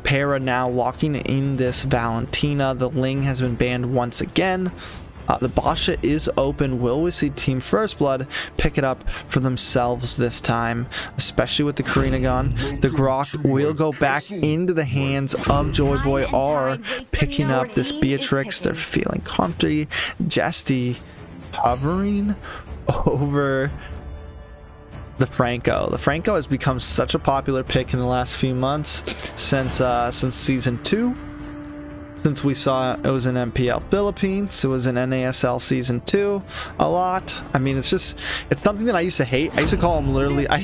Speaker 1: Para now locking in this Valentina. The Ling has been banned once again. The Basha is open. Will we see Team First Blood pick it up for themselves this time, especially with the Karina gone? The Grok will go back into the hands of Joy Boy R, picking up this Beatrix. They're feeling comfy. Jesty hovering over the Franco. The Franco has become such a popular pick in the last few months since season 2. Since we saw it was in MPL Philippines, it was in NASL season 2 a lot. I mean, it's something that I used to hate. I used to call him literally, I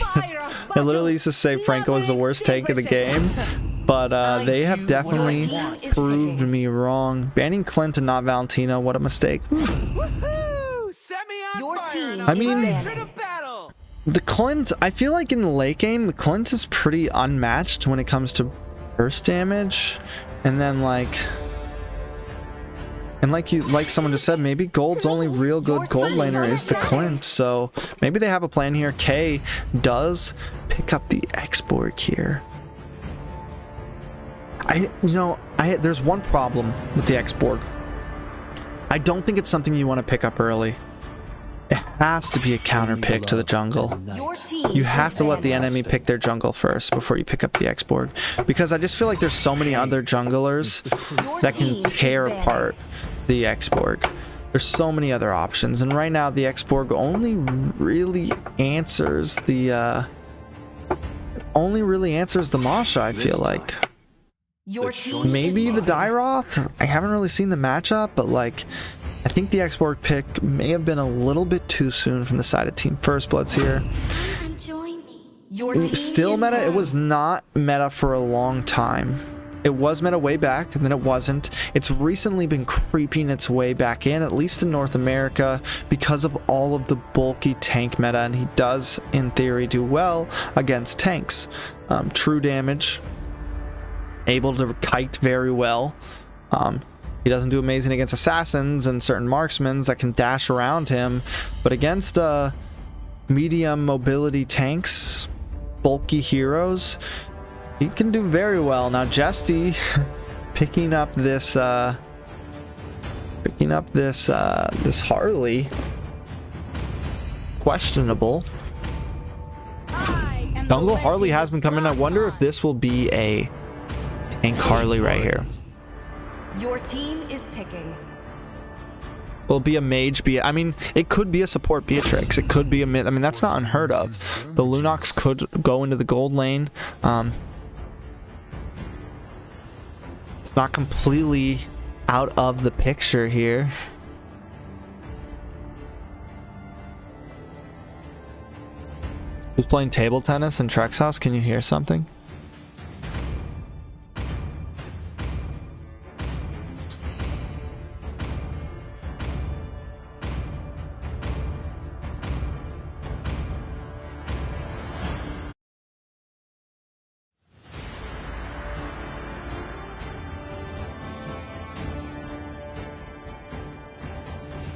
Speaker 1: literally used to say Franco was the worst take of the game, but they have definitely proved me wrong. Banning Clint and not Valentina, what a mistake. I mean, the Clint, I feel like in the late game, the Clint is pretty unmatched when it comes to burst damage. And then like someone just said, maybe Gold's only real good gold laner is the Clint. So maybe they have a plan here. K does pick up the X-Borg here. There's one problem with the X-Borg. I don't think it's something you want to pick up early. It has to be a counter pick to the jungle. You have to let the enemy pick their jungle first before you pick up the X-Borg, because I just feel like there's so many other junglers that can tear apart the X-Borg. There's so many other options, and right now the X-Borg only really answers the Masha, I feel like. Maybe the Dyroth? I haven't really seen the matchup, but like, I think the X-Borg pick may have been a little bit too soon from the side of Team First Bloods here. Still meta? It was not meta for a long time. It was meta way back, and then it wasn't. It's recently been creeping its way back in, at least in North America, because of all of the bulky tank meta, and he does, in theory, do well against tanks. True damage. Able to kite very well. He doesn't do amazing against assassins and certain marksmen that can dash around him, but against medium mobility tanks, bulky heroes, he can do very well. Now Jesty picking up this Harley, questionable. Jungle Harley has been coming. I wonder if this will be a tank Harley right here.
Speaker 2: Your team is picking.
Speaker 1: Will be a mage, I mean, it could be a support Beatrix. It could be a mid. I mean, that's not unheard of. The Lunox could go into the gold lane. It's not completely out of the picture here. Who's playing table tennis in Trek's house? Can you hear something?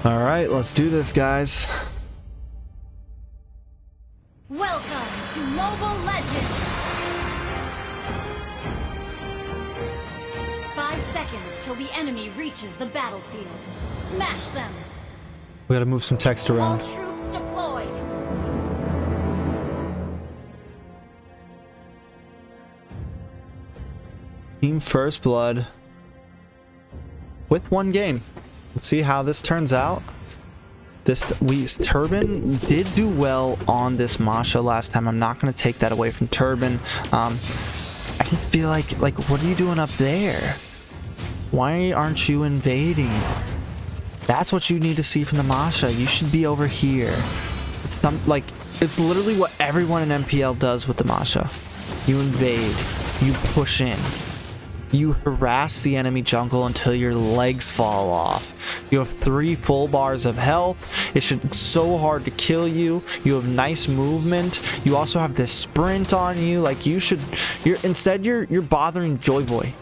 Speaker 1: All right, let's do this, guys.
Speaker 2: Welcome to Mobile Legends! 5 seconds till the enemy reaches the battlefield. Smash them!
Speaker 1: We gotta move some text
Speaker 2: All
Speaker 1: around.
Speaker 2: troops deployed!
Speaker 1: Team First Blood with one game. Let's see how this turns out. Turban did do well on this Masha last time. I'm not going to take that away from Turban. I just feel like what are you doing up there? Why aren't you invading? That's what you need to see from the Masha. You should be over here. It's literally what everyone in MPL does with the Masha. You invade. You push in. You harass the enemy jungle until your legs fall off. You have 3 full bars of health. It's so hard to kill you. You have nice movement. You also have this sprint on you. Like you're bothering Joy Boy.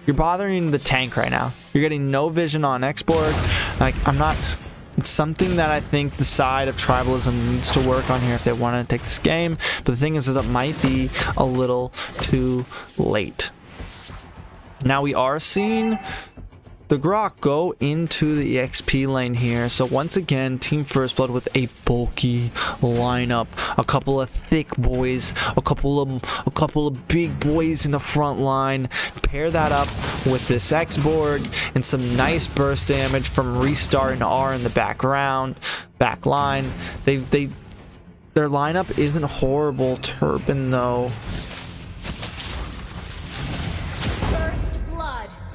Speaker 1: You're bothering the tank right now. You're getting no vision on X-Borg. It's something that I think the side of tribalism needs to work on here if they want to take this game. But the thing is that it might be a little too late. Now we are seeing the Grok go into the XP lane here. So once again, Team First Blood with a bulky lineup, a couple of thick boys, a couple of big boys in the front line. Pair that up with this X-Borg and some nice burst damage from Restart and R in the back line. Their lineup isn't horrible. Turban though.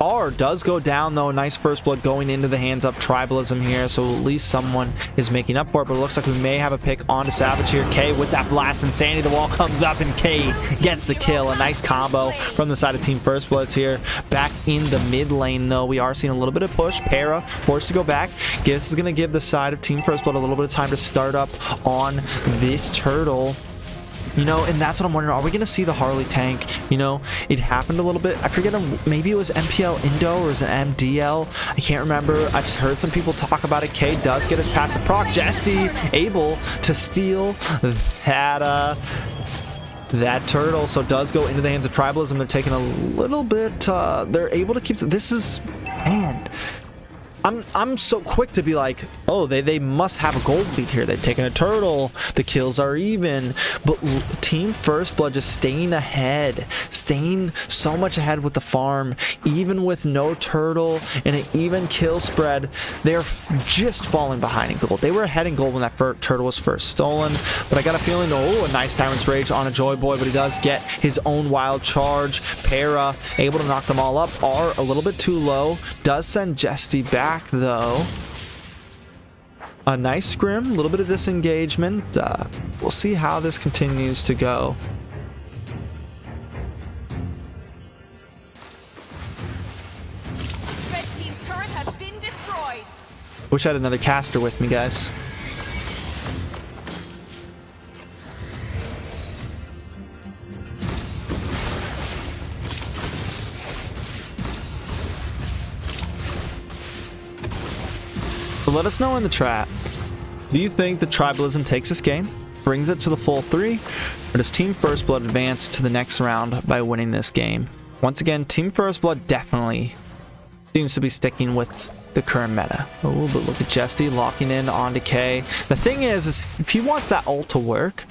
Speaker 1: R does go down though. Nice first blood going into the hands of Tribalism here, so at least someone is making up for it. But it looks like we may have a pick onto Savage here. K with that blast insanity. The wall comes up and K gets the kill. A nice combo from the side of Team First Bloods here. Back in the mid lane though, we are seeing a little bit of push. Para forced to go back. This is going to give the side of Team First Blood a little bit of time to start up on this turtle. You know, and that's what I'm wondering. Are we going to see the Harley tank? You know, it happened a little bit. I forget, maybe it was MPL Indo or was it MDL? I can't remember. I've heard some people talk about it. K does get his passive proc. Jesty able to steal that turtle, so it does go into the hands of Tribalism. They're taking a little bit, they're able to keep, this is, man, I'm so quick to be like, oh, they must have a gold lead here. They've taken a turtle. The kills are even. But Team First Blood just staying ahead. Staying so much ahead with the farm. Even with no turtle and an even kill spread, they're just falling behind in gold. They were ahead in gold when that turtle was first stolen. But I got a feeling, oh, a nice Tyrant's Rage on a Joy Boy. But he does get his own wild charge. Para able to knock them all up. R a little bit too low. Does send Jesty back though. A nice scrim, a little bit of disengagement. We'll see how this continues to go.
Speaker 5: Red team turret has been destroyed.
Speaker 1: Wish I had another caster with me, guys. So let us know in the chat, do you think the Tribalism takes this game, brings it to the full 3, or does Team First Blood advance to the next round by winning this game? Once again, Team First Blood definitely seems to be sticking with the current meta. Oh, but look at Jesty locking in onto K. The thing is if he wants that ult to work,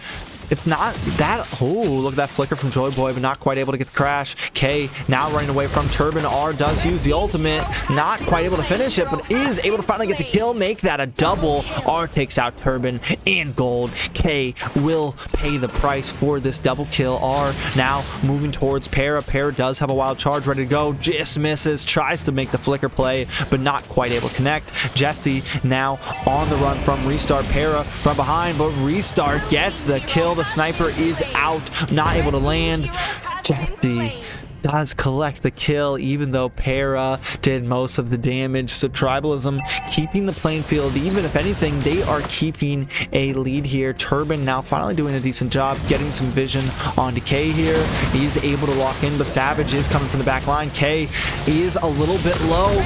Speaker 1: it's not that. Oh, look at that flicker from Joy Boy, but not quite able to get the crash. K now running away from Turban. R does use the ultimate, not quite able to finish it, but is able to finally get the kill, make that a double. R takes out Turban and gold. K will pay the price for this double kill. R now moving towards Para. Para does have a wild charge ready to go, just misses, tries to make the flicker play, but not quite able to connect. Jesty now on the run from Restart. Para from behind, but Restart gets the kill. The sniper is out, not able to land. Jesty does collect the kill, even though Para did most of the damage. So Tribalism keeping the playing field. Even if anything, they are keeping a lead here. Turban now finally doing a decent job getting some vision on K here. He's able to lock in, but Savage is coming from the back line. K is a little bit low.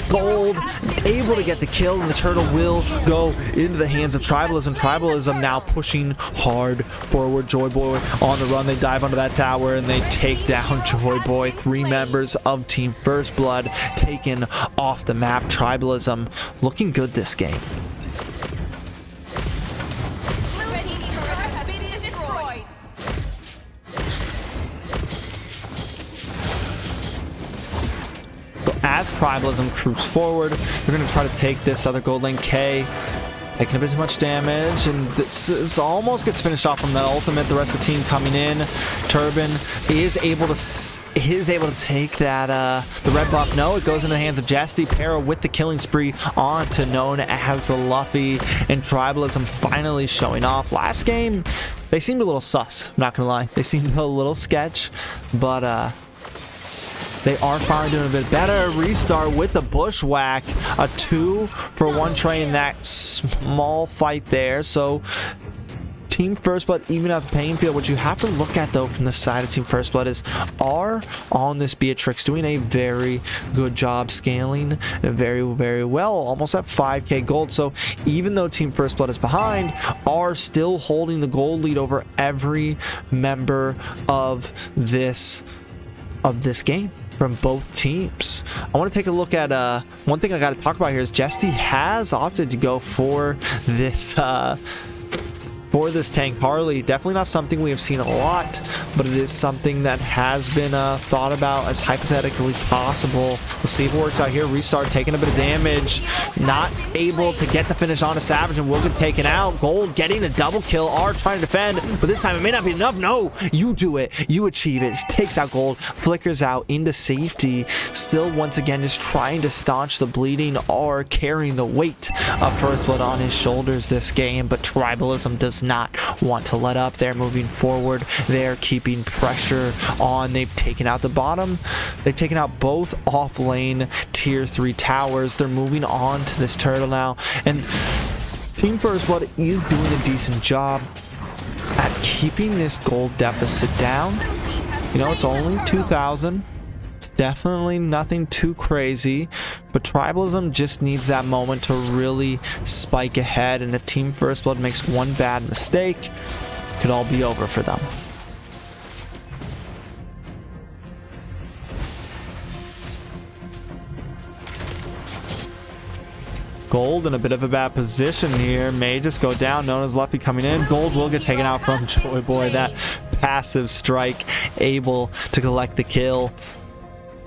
Speaker 1: Gold able to get the kill, and the turtle will go into the hands of Tribalism. Tribalism now pushing hard forward. Joy Boy on the run. They dive onto that tower and they take down Joy Boy. 3 members of Team First Blood taken off the map. Tribalism looking good this game. As Tribalism creeps forward, they're going to try to take this other gold lane. K taking a bit too much damage, and this almost gets finished off from that ultimate. The rest of the team coming in. Turban is able to take that the red buff. No, it goes into the hands of Jesty. Para with the killing spree on to known as the Luffy, and Tribalism finally showing off. Last game they seemed a little sus, I'm not gonna lie. They seemed a little sketch, but they are finally doing a bit better. Restart with the bushwhack. A 2-for-1 trade in that small fight there. So Team First Blood even up playing field. What you have to look at though from the side of Team First Blood is R on this Beatrix doing a very good job scaling very, very well. Almost at 5k gold. So even though Team First Blood is behind, R still holding the gold lead over every member of this game from both teams. I want to take a look at one thing I got to talk about here is Jesty has opted to go for this for this tank Harley. Definitely not something we have seen a lot, but it is something that has been thought about as hypothetically possible. We'll see if it works out here. Restart taking a bit of damage, not able to get the finish on a Savage, and will get taken out. Gold getting a double kill. R trying to defend, but this time it may not be enough. No, you do it. You achieve it. Takes out Gold, flickers out into safety. Still, once again, just trying to staunch the bleeding. R carrying the weight of First Blood on his shoulders this game, but Tribalism does not want to let up. They're moving forward. They're keeping pressure on. They've taken out the bottom. They've taken out both off lane tier 3 towers. They're moving on to this turtle now, and Team First Blood is doing a decent job at keeping this gold deficit down. You know, it's only 2,000. It's definitely nothing too crazy, but Tribalism just needs that moment to really spike ahead, and if Team First Blood makes one bad mistake, it could all be over for them. Gold in a bit of a bad position here. May just go down. Nona's Luffy coming in. Gold will get taken out from Joy Boy. That passive strike able to collect the kill.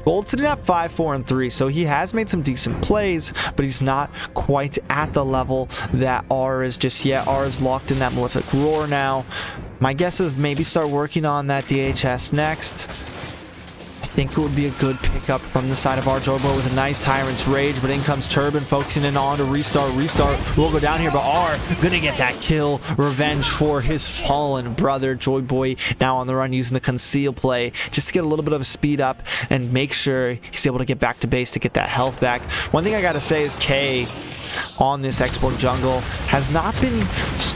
Speaker 1: Gold sitting at 5, 4, and 3, so he has made some decent plays, but he's not quite at the level that R is just yet. R is locked in that Malefic Roar now. My guess is maybe start working on that DHS next. I think it would be a good pickup from the side of our Joy Boy with a nice Tyrant's Rage, but in comes Turban, focusing in on to Restart. Restart will go down here, but R gonna get that kill. Revenge for his fallen brother. Joy Boy now on the run using the conceal play just to get a little bit of a speed up and make sure he's able to get back to base to get that health back. One thing I gotta say is K on this export jungle has not been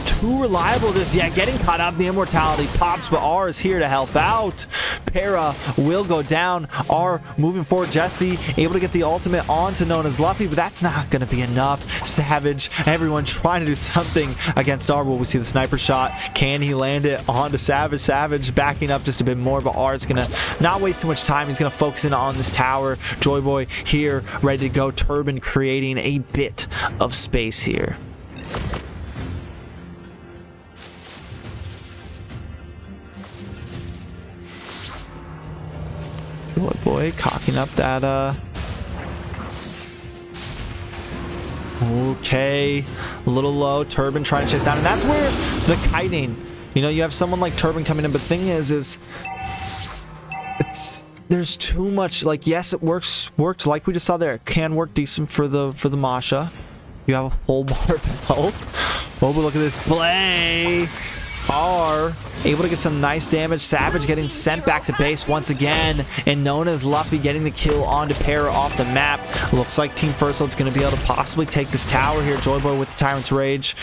Speaker 1: too reliable this yet. Getting caught up, the immortality pops, but R is here to help out. Para will go down. R moving forward. Jesty able to get the ultimate onto Nona's Luffy, but that's not going to be enough. Savage, everyone trying to do something against R. Will we see the sniper shot? Can he land it onto Savage? Savage backing up just a bit more, but R is going to not waste too much time. He's going to focus in on this tower. Joy Boy here, ready to go. Turban creating a bit of space here. Joy Boy cocking up that okay, a little low. Turban trying to chase down, and that's where the kiting, you know, you have someone like Turban coming in, but the thing is there's too much, like, yes, it worked like we just saw there. It can work decent for the Masha. You have a full bar of health. Oh, but look at this play. R able to get some nice damage. Savage getting sent back to base once again, and Nona's Luffy getting the kill onto Para off the map. Looks like Team First Blood's going to be able to possibly take this tower here. Joy Boy with the Tyrant's Rage,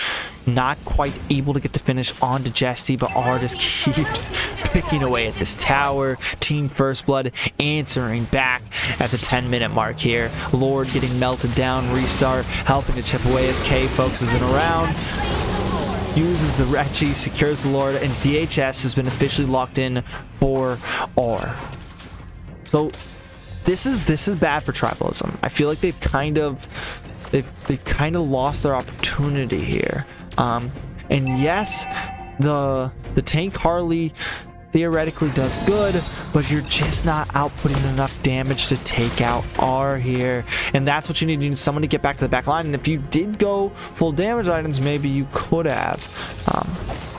Speaker 1: not quite able to get the finish onto Jesty, but R just keeps picking away at this tower. Team First Blood answering back at the 10-minute mark here. Lord getting melted down. Restart helping to chip away as K focuses in around. Uses the Retchie, secures the Lord, and DHS has been officially locked in for R. So this is bad for Tribalism. I feel like they've kind of lost their opportunity here. And yes, the tank Harley theoretically does good, but you're just not outputting enough damage to take out R here, and that's what you need. You need someone to get back to the back line, and if you did go full damage items, maybe you could have.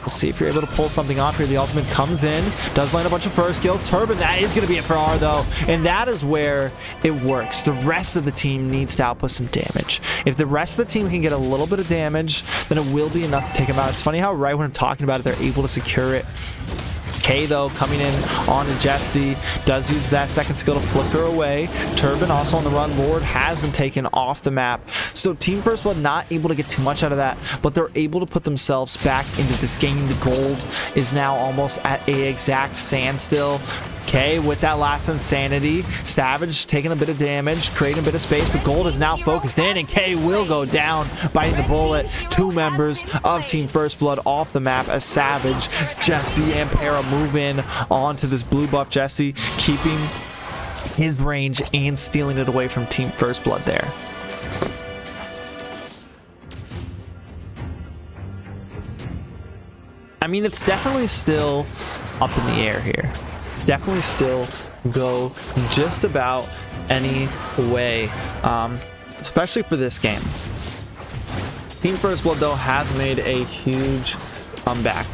Speaker 1: Let's see if you're able to pull something off here. The ultimate comes in, does land a bunch of first kills. Turban, that is going to be it for R though, and that is where it works. The rest of the team needs to output some damage. If the rest of the team can get a little bit of damage, then it will be enough to take them out. It's funny how right when I'm talking about it, they're able to secure it. K though coming in on to Jesty, does use that second skill to flicker away. Turban also on the run. Lord has been taken off the map, so Team First Blood not able to get too much out of that, but they're able to put themselves back into this game. The gold is now almost at an exact standstill. K with that last insanity. Savage taking a bit of damage, creating a bit of space, but gold is now focused in, and K will go down, biting the bullet. Two members of Team First Blood off the map as Savage, Jesty, and Para move in onto this blue buff. Jesty keeping his range and stealing it away from Team First Blood there. I mean, it's definitely still up in the air here. Definitely still go just about any way, especially for this game. Team First Blood, though, has made a huge comeback.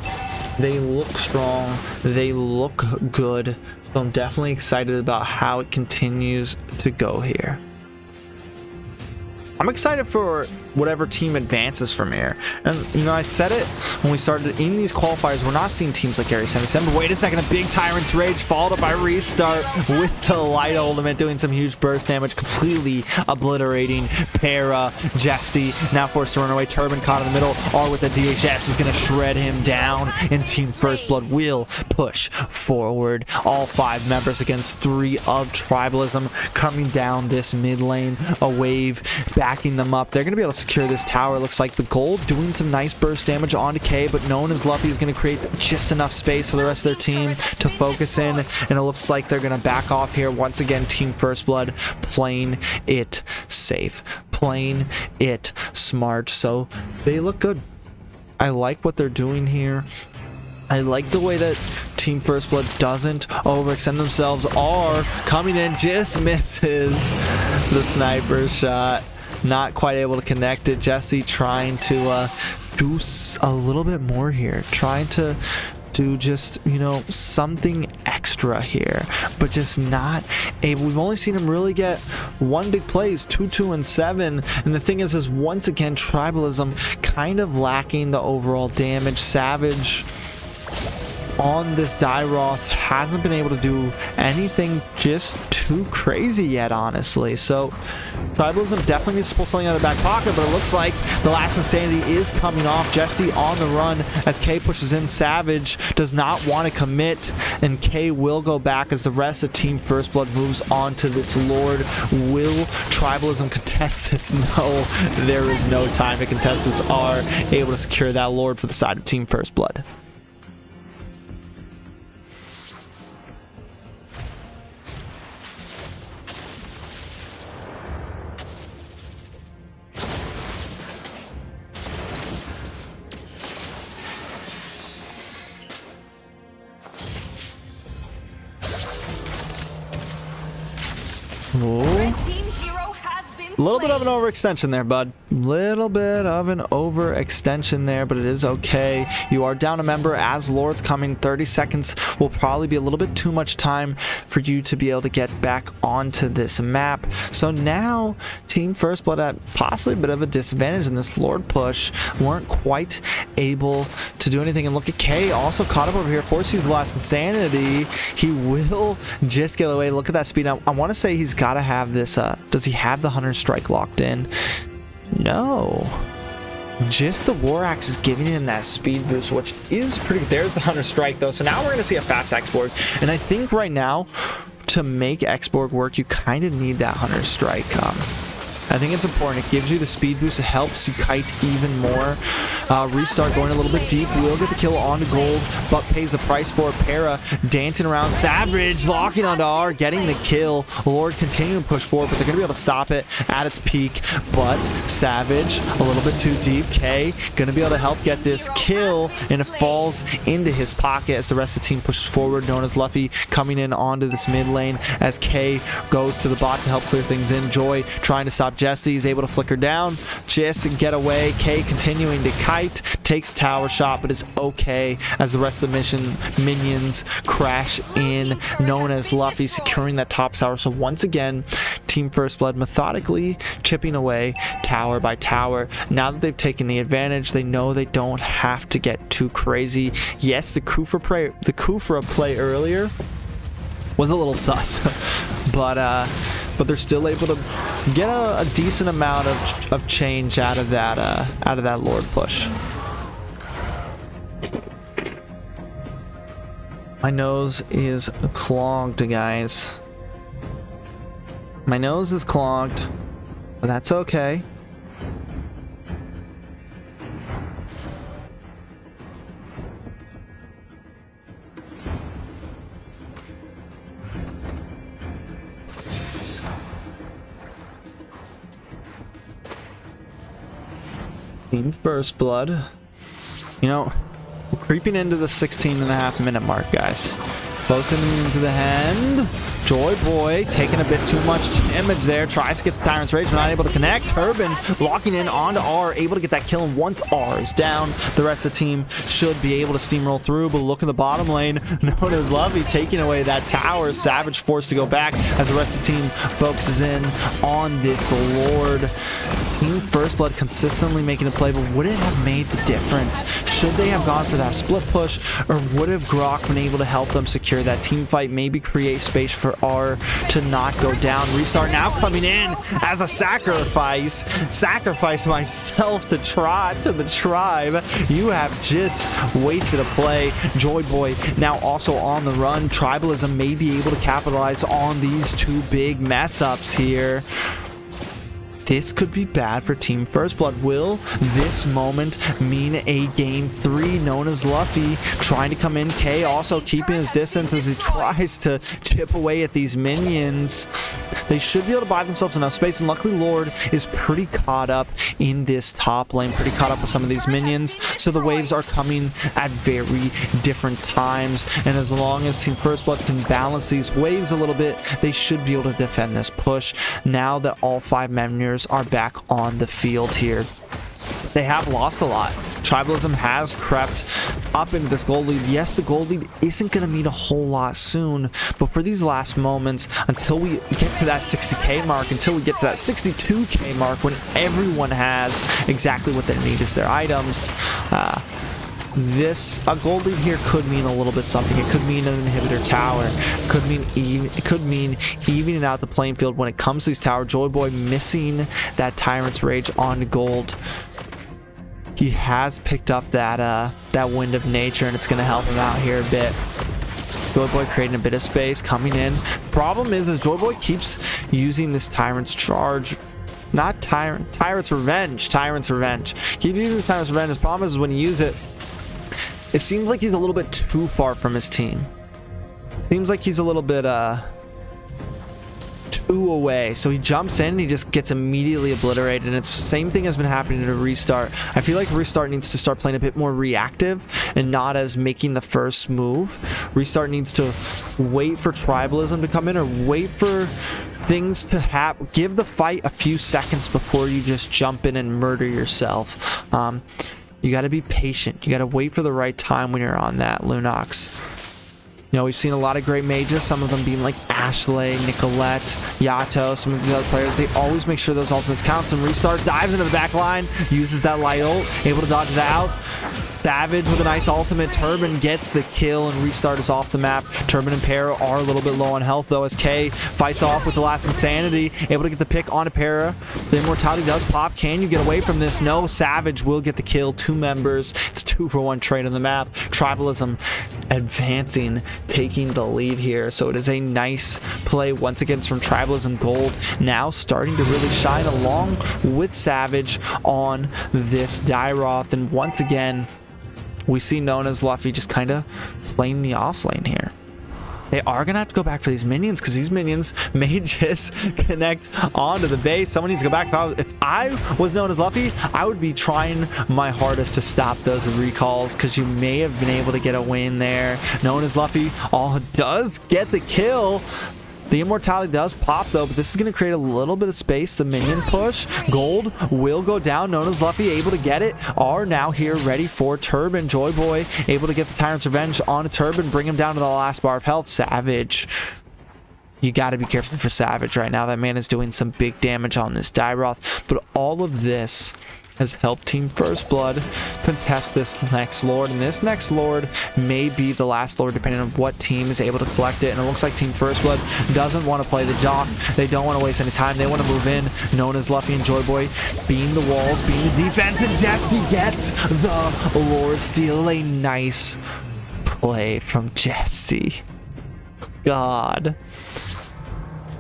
Speaker 1: They look strong. They look good. So I'm definitely excited about how it continues to go here. I'm excited for whatever team advances from here. And, you know, I said it when we started in these qualifiers, we're not seeing teams like Gary Sanderson. But wait a second, a big Tyrant's Rage followed up by Restart with the Light Ultimate doing some huge burst damage, completely obliterating Para, Jesty, now forced to run away. Turban caught in the middle, R with the DHS is going to shred him down, and Team First Blood will push forward. All 5 members against 3 of Tribalism coming down this mid lane, a wave backing them up. They're going to be able to secure this tower. Looks like the gold doing some nice burst damage onto K, but known as Luffy is going to create just enough space for the rest of their team to focus in, and it looks like they're going to back off here. Once again, Team First Blood playing it safe, playing it smart, so they look good. I like what they're doing here. I like the way that Team First Blood doesn't overextend themselves. R coming in, just misses the sniper shot. Not quite able to connect it. Jesse trying to do a little bit more here. Trying to do just, you know, something extra here, but just not able. We've only seen him really get 1 big plays, 2, 2, and 7. And the thing is once again, Tribalism kind of lacking the overall damage. Savage on this Dairoth hasn't been able to do anything just too crazy yet, honestly. So Tribalism definitely needs to pull something out of the back pocket, but it looks like the last Insanity is coming off. Jesse on the run as K pushes in. Savage does not want to commit, and K will go back as the rest of Team First Blood moves on to this Lord. Will Tribalism contest this? No, there is no time to contest this. Are able to secure that Lord for the side of Team First Blood.
Speaker 5: Red team hero has been
Speaker 1: A little bit of an
Speaker 5: slain.
Speaker 1: overextension there, bud. Little bit of an overextension there, but it is okay. You are down a member as Lord's coming. 30 seconds will probably be a little bit too much time for you to be able to get back onto this map. So now Team First Blood at possibly a bit of a disadvantage in this Lord push. Weren't quite able to do anything. And look at K also caught up over here. Forcing the last Insanity. He will just get away. Look at that speed. I want to say he's got to have this. Does he have the Hunter Strike locked in? No. Just the War Axe is giving him that speed boost, which is pretty good. There's the Hunter Strike, though. So now we're going to see a fast X-Borg. And I think right now, to make X-Borg work, you kind of need that Hunter Strike. I think it's important. It gives you the speed boost. It helps you kite even more. Restart going a little bit deep. Will get the kill onto gold, but pays the price for it. Para dancing around. Savage locking onto R, getting the kill. Lord continuing to push forward, but they're going to be able to stop it at its peak. But Savage a little bit too deep. K going to be able to help get this kill, and it falls into his pocket as the rest of the team pushes forward. Known as Luffy coming in onto this mid lane as K goes to the bot to help clear things in. Joy trying to stop Jesse is able to flicker down, just get away. K continuing to kite, takes tower shot, but it's okay as the rest of the minions crash in. Known as Luffy securing that top tower. So once again, Team First Blood methodically chipping away tower by tower. Now that they've taken the advantage, they know they don't have to get too crazy. Yes, the Kufra play earlier was a little sus, but they're still able to get a decent amount of change out of that Lord push. My nose is clogged, guys. My nose is clogged, but that's okay. Team First Blood. You know, We're creeping into the 16.5-minute mark, guys. Close into the hand. Joy Boy taking a bit too much damage there. Tries to get the Tyrant's Rage, but not able to connect. Turban locking in onto R, able to get that kill. And once R is down, the rest of the team should be able to steamroll through. But look in the bottom lane. Nona's Lovely taking away that tower. Savage forced to go back as the rest of the team focuses in on this Lord. Team First Blood consistently making a play, but would it have made the difference? Should they have gone for that split push, or would have Grok been able to help them secure that team fight, maybe create space for R to not go down? Restart now coming in as a sacrifice myself to the tribe. You have just wasted a play. Joy Boy now also on the run. Tribalism may be able to capitalize on these two big mess ups here. This could be bad for Team First Blood. Will this moment mean a game 3? Nona's Luffy trying to come in. K also keeping his distance as he tries to chip away at these minions. They should be able to buy themselves enough space, and luckily Lord is pretty caught up in this top lane, pretty caught up with some of these minions, so the waves are coming at very different times, and as long as Team First Blood can balance these waves a little bit, they should be able to defend this push now that all 5 Mevnirs are back on the field here. They have lost a lot. Tribalism has crept up into this gold lead. Yes, the gold lead isn't going to mean a whole lot soon, but for these last moments, until we get to that 60k mark, until we get to that 62k mark, when everyone has exactly what they need as their items, a gold lead here could mean a little bit something. It could mean an inhibitor tower. It could mean evening out the playing field when it comes to these towers. Joy Boy missing that Tyrant's Rage on gold. He has picked up that Wind of Nature, and it's going to help him out here a bit. Joy Boy creating a bit of space, coming in. The problem is Joy Boy keeps using this Tyrant's Charge. Not Tyrant's Revenge. Tyrant's Revenge. Keep using this Tyrant's Revenge. The problem is when you use it, it seems like he's a little bit too far from his team. Seems like he's a little bit too away. So he jumps in and he just gets immediately obliterated. And it's the same thing has been happening to Restart. I feel like Restart needs to start playing a bit more reactive and not as making the first move. Restart needs to wait for Tribalism to come in, or wait for things to happen. Give the fight a few seconds before you just jump in and murder yourself. You got to be patient. You got to wait for the right time when you're on that Lunox. You know, we've seen a lot of great mages, some of them being like Ashley, Nicolette, Yato, some of these other players. They always make sure those ultimates count. And Restart dives into the back line, uses that light ult, able to dodge it out. Savage with a nice ultimate. Turban gets the kill, and Restart is off the map. Turban and Para are a little bit low on health, though, as K fights off with the last Insanity. Able to get the pick onto Para. The Immortality does pop. Can you get away from this? No. Savage will get the kill. 2 members. It's 2-for-1 trade on the map. Tribalism advancing, taking the lead here. So it is a nice play once again from Tribalism Gold. Now starting to really shine along with Savage on this Dyroth. And once again, we see Nona's Luffy just kind of playing the off lane here. They are going to have to go back for these minions, because these minions may just connect onto the base. Someone needs to go back. If I was Nona's Luffy, I would be trying my hardest to stop those recalls, because you may have been able to get a win there. Nona's Luffy does get the kill. The Immortality does pop, though, but this is going to create a little bit of space. The minion push. Gold will go down. Nona's Luffy able to get it. Are now here ready for Turban. Joy Boy able to get the Tyrant's Revenge on a Turban. Bring him down to the last bar of health. Savage. You got to be careful for Savage right now. That man is doing some big damage on this Dyroth. But all of this has helped Team First Blood contest this next Lord, and this next Lord may be the last Lord depending on what team is able to collect it. And it looks like Team First Blood doesn't want to play the dock. They don't want to waste any time. They want to move in. Nona's Luffy and Joy Boy being the walls, being the defense, and Jesty gets the Lord steal. A nice play from Jesty. God,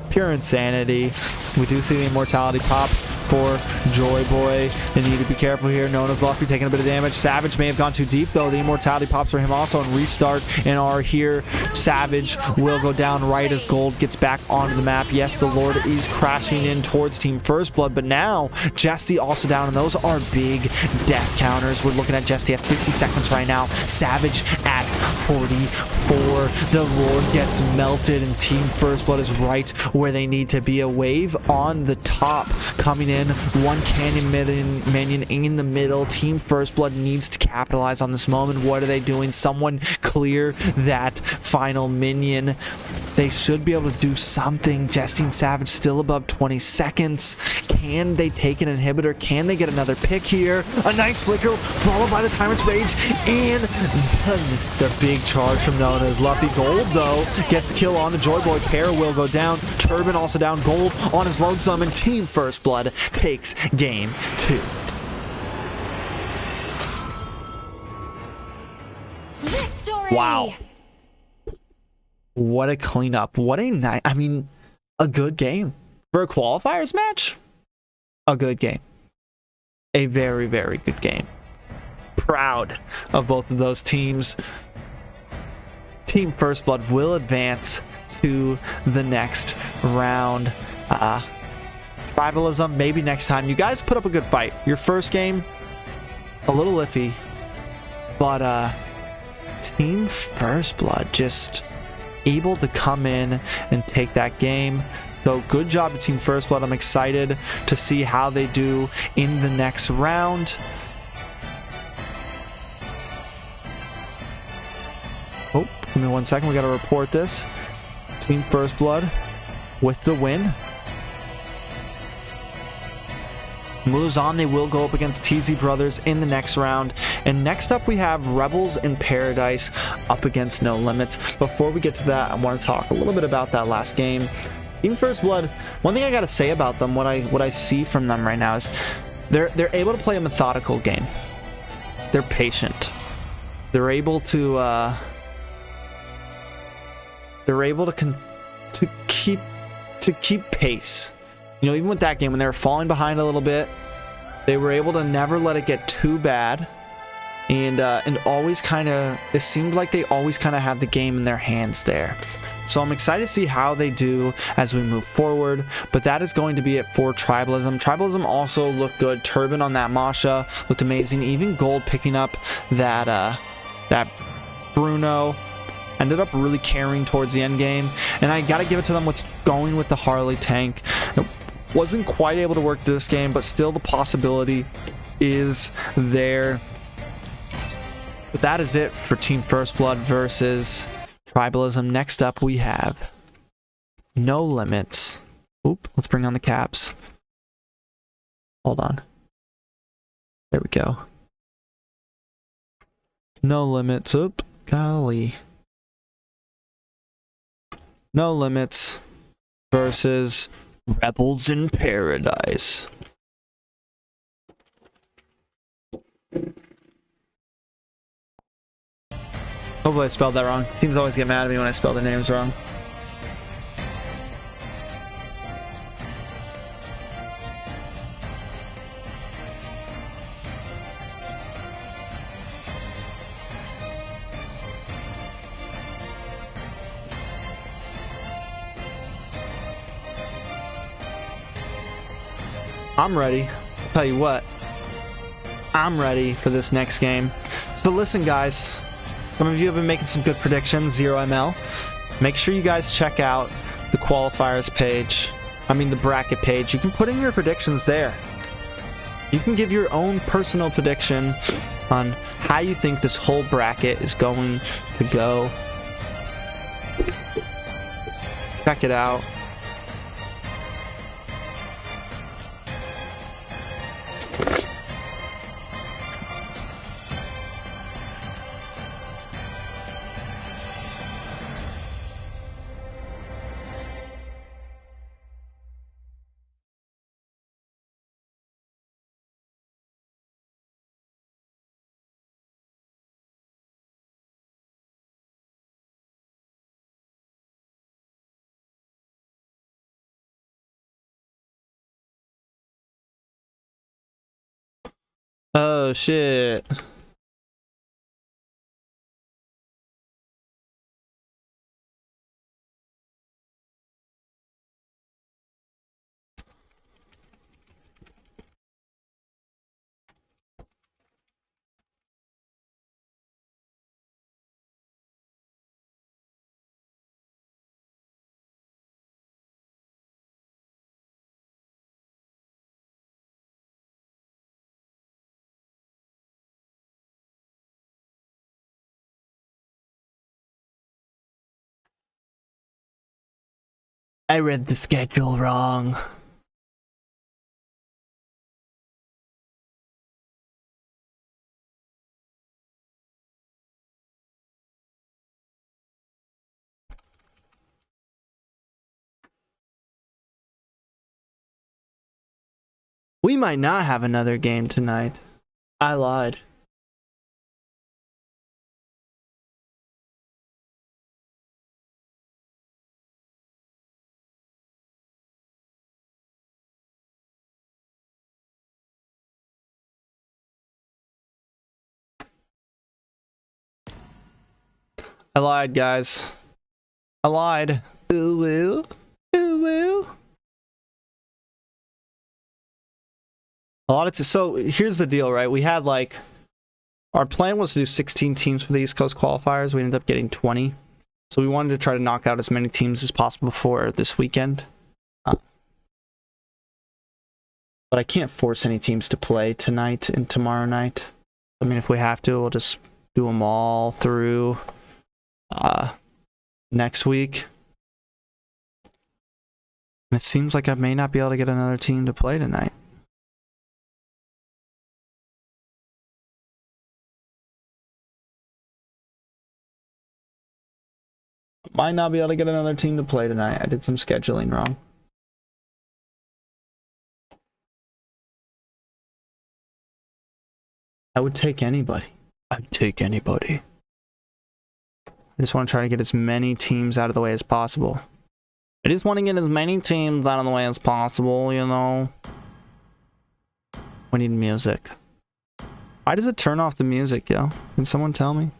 Speaker 1: pure insanity. We do see the Immortality pop for Joy Boy. They need to be careful here. Nona's Luffy taking a bit of damage. Savage may have gone too deep, though. The immortality pops for him also, and restart and are here. Savage will go down right as Gold gets back onto the map. Yes, the Lord is crashing in towards Team First Blood, but now Jesty also down, and those are big death counters. We're looking at Jesty at 50 seconds right now. Savage at 44. The Lord gets melted, and Team First Blood is right where they need to be. A wave on the top coming in. One Canyon minion in the middle. Team First Blood needs to capitalize on this moment. What are they doing? Someone clear that final minion. They should be able to do something. Jesting Savage still above 20 seconds. Can they take an inhibitor? Can they get another pick here? A nice flicker followed by the Tyrant's Rage, and the big charge from Nona's Luffy. Gold, though, gets the kill on the Joy Boy. Pair will go down. Turban also down. Gold on his lonesome, and Team First Blood takes game 2.
Speaker 2: Victory!
Speaker 1: Wow. What a cleanup. What a night. I mean, a good game. For a qualifiers match, a good game. A very, very good game. Proud of both of those teams. Team First Blood will advance to the next round. Tribalism, maybe next time. You guys put up a good fight. Your first game, a little iffy, but Team First Blood just able to come in and take that game. So good job to Team First Blood. I'm excited to see how they do in the next round. Oh, give me 1 second. We got to report this. Team First Blood with the win. Moves on. They will go up against TZ Brothers in the next round. And next up we have Rebels in Paradise up against No Limits. Before we get to that, I want to talk a little bit about that last game. Team First Blood, one thing I got to say about them, what I see from them right now is they're able to play a methodical game. They're patient. They're able to keep pace. You know, even with that game, when they were falling behind a little bit, they were able to never let it get too bad, and always kind of, it seemed like they always kind of had the game in their hands there. So I'm excited to see how they do as we move forward, but that is going to be it for Tribalism. Tribalism also looked good. Turban on that Masha looked amazing. Even Gold picking up that Bruno ended up really carrying towards the end game, and I gotta give it to them what's going with the Harley tank. It wasn't quite able to work this game, but still the possibility is there. But that is it for Team First Blood versus Tribalism. Next up we have No Limits. Oop, let's bring on the caps. Hold on. There we go. No Limits. Oop, golly. No Limits versus Rebels in Paradise. Hopefully I spelled that wrong. Teams always get mad at me when I spell their names wrong. I'm ready. I'll tell you what. I'm ready for this next game. So listen, guys. Some of you have been making some good predictions, 0ML. Make sure you guys check out the qualifiers page. The bracket page. You can put in your predictions there. You can give your own personal prediction on how you think this whole bracket is going to go. Check it out. Oh shit. I read the schedule wrong. We might not have another game tonight. I lied. I lied, guys. I lied. Ooh woo. Ooh woo. A lot of so here's the deal, right? We had like our plan was to do 16 teams for the East Coast qualifiers. We ended up getting 20. So we wanted to try to knock out as many teams as possible for this weekend. But I can't force any teams to play tonight and tomorrow night. I mean, if we have to, we'll just do them all through next week. And it seems like I may not be able to get another team to play tonight. Might not be able to get another team to play tonight. I did some scheduling wrong. I would take anybody. I'd take anybody. I just want to try to get as many teams out of the way as possible. I just want to get as many teams out of the way as possible, you know. We need music. Why does it turn off the music, yo? Can someone tell me?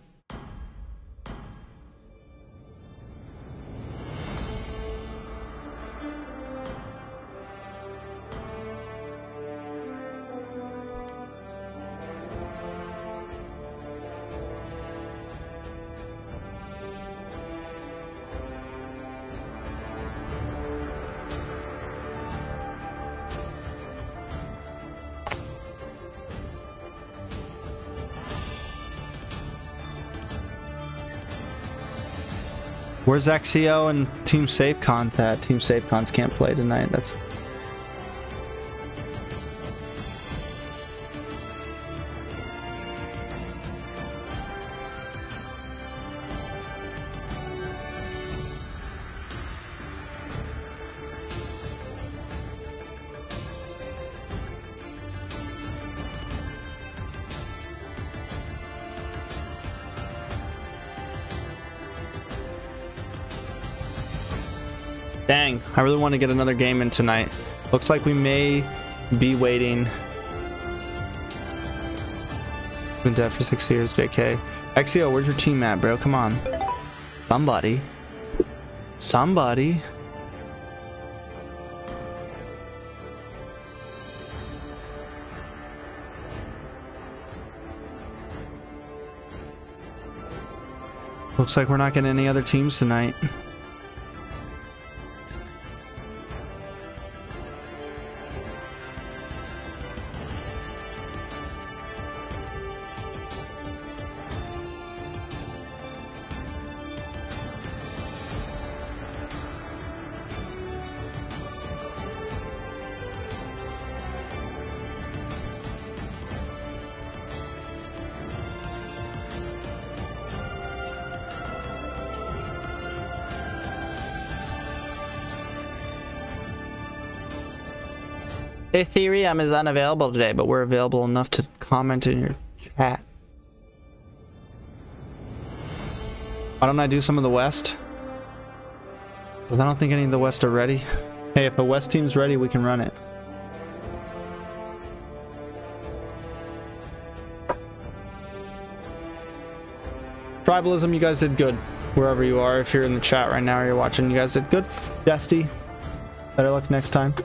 Speaker 1: Where's XCO and Team SafeCon at? Team SafeCons can't play tonight. That's... Dang, I really want to get another game in tonight. Looks like we may be waiting. Been dead for 6 years, JK. XEO, where's your team at, bro? Come on. Somebody. Somebody. Looks like we're not getting any other teams tonight. Ethereum is unavailable today, but we're available enough to comment in your chat. Why don't I do some of the West? Because I don't think any of the West are ready. Hey, if a West team's ready, we can run it. Tribalism, you guys did good. Wherever you are, if you're in the chat right now or you're watching, you guys did good. Jesty, better luck next time.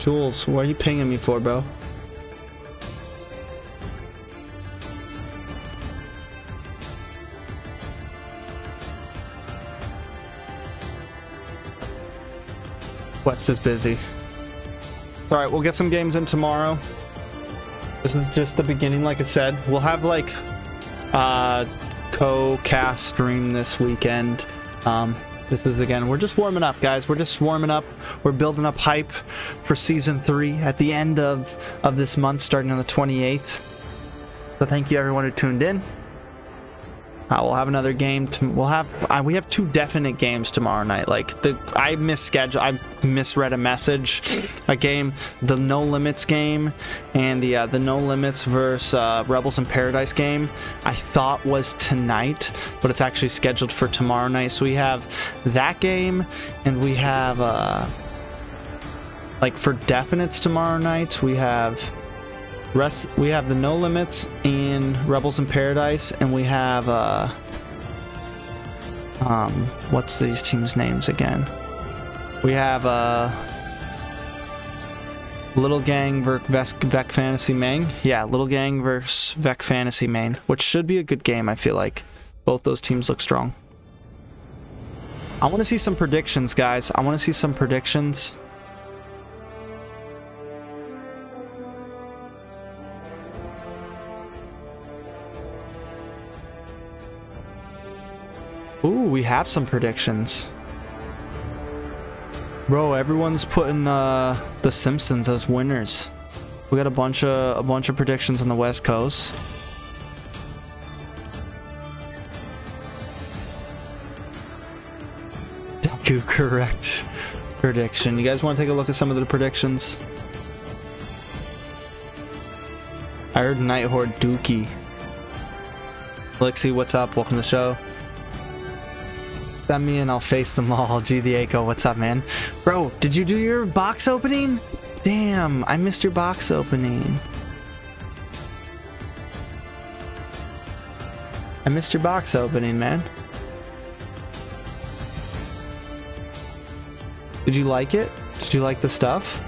Speaker 1: Jules, what are you pinging me for, bro? West is busy. It's alright, we'll get some games in tomorrow. This is just the beginning, like I said. We'll have like co-cast stream this weekend. This is, again, we're just warming up, guys. We're just warming up. We're building up hype for Season 3 at the end of this month, starting on the 28th. So thank you, everyone who tuned in. We'll have another game. We have 2 definite games tomorrow night. Like, I misread a message. A game, the No Limits game, and the No Limits versus Rebels in Paradise game, I thought was tonight, but it's actually scheduled for tomorrow night. So we have that game, and we have like for definites tomorrow night, we have the No Limits and Rebels in Paradise, and we have what's these teams' names again? We have Little Gang versus Vec Fantasy Main. Yeah, Little Gang versus Vec Fantasy Main, which should be a good game. I feel like both those teams look strong. I want to see some predictions, guys. I want to see some predictions. Ooh, we have some predictions. Bro, everyone's putting The Simpsons as winners. We got a bunch of predictions on the West Coast. Deku, correct prediction. You guys want to take a look at some of the predictions? I heard Night Horde Dookie. Lexi, what's up? Welcome to the show. Send me and I'll face them all. G the Echo, what's up, man? Bro, did you do your box opening? Damn, I missed your box opening. I missed your box opening, man. Did you like it? Did you like the stuff?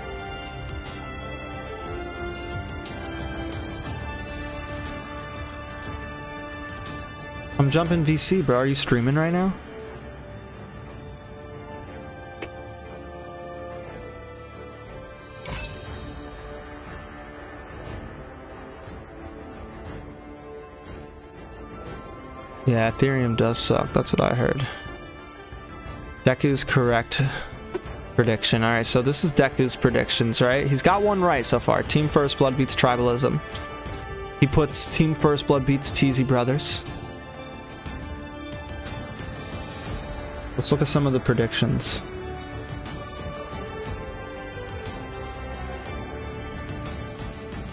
Speaker 1: I'm jumping VC, bro. Are you streaming right now? Yeah, Ethereum does suck. That's what I heard. Deku's correct prediction. Alright, so this is Deku's predictions, right? He's got one right so far. Team First Blood beats Tribalism. He puts Team First Blood beats Teasy Brothers. Let's look at some of the predictions.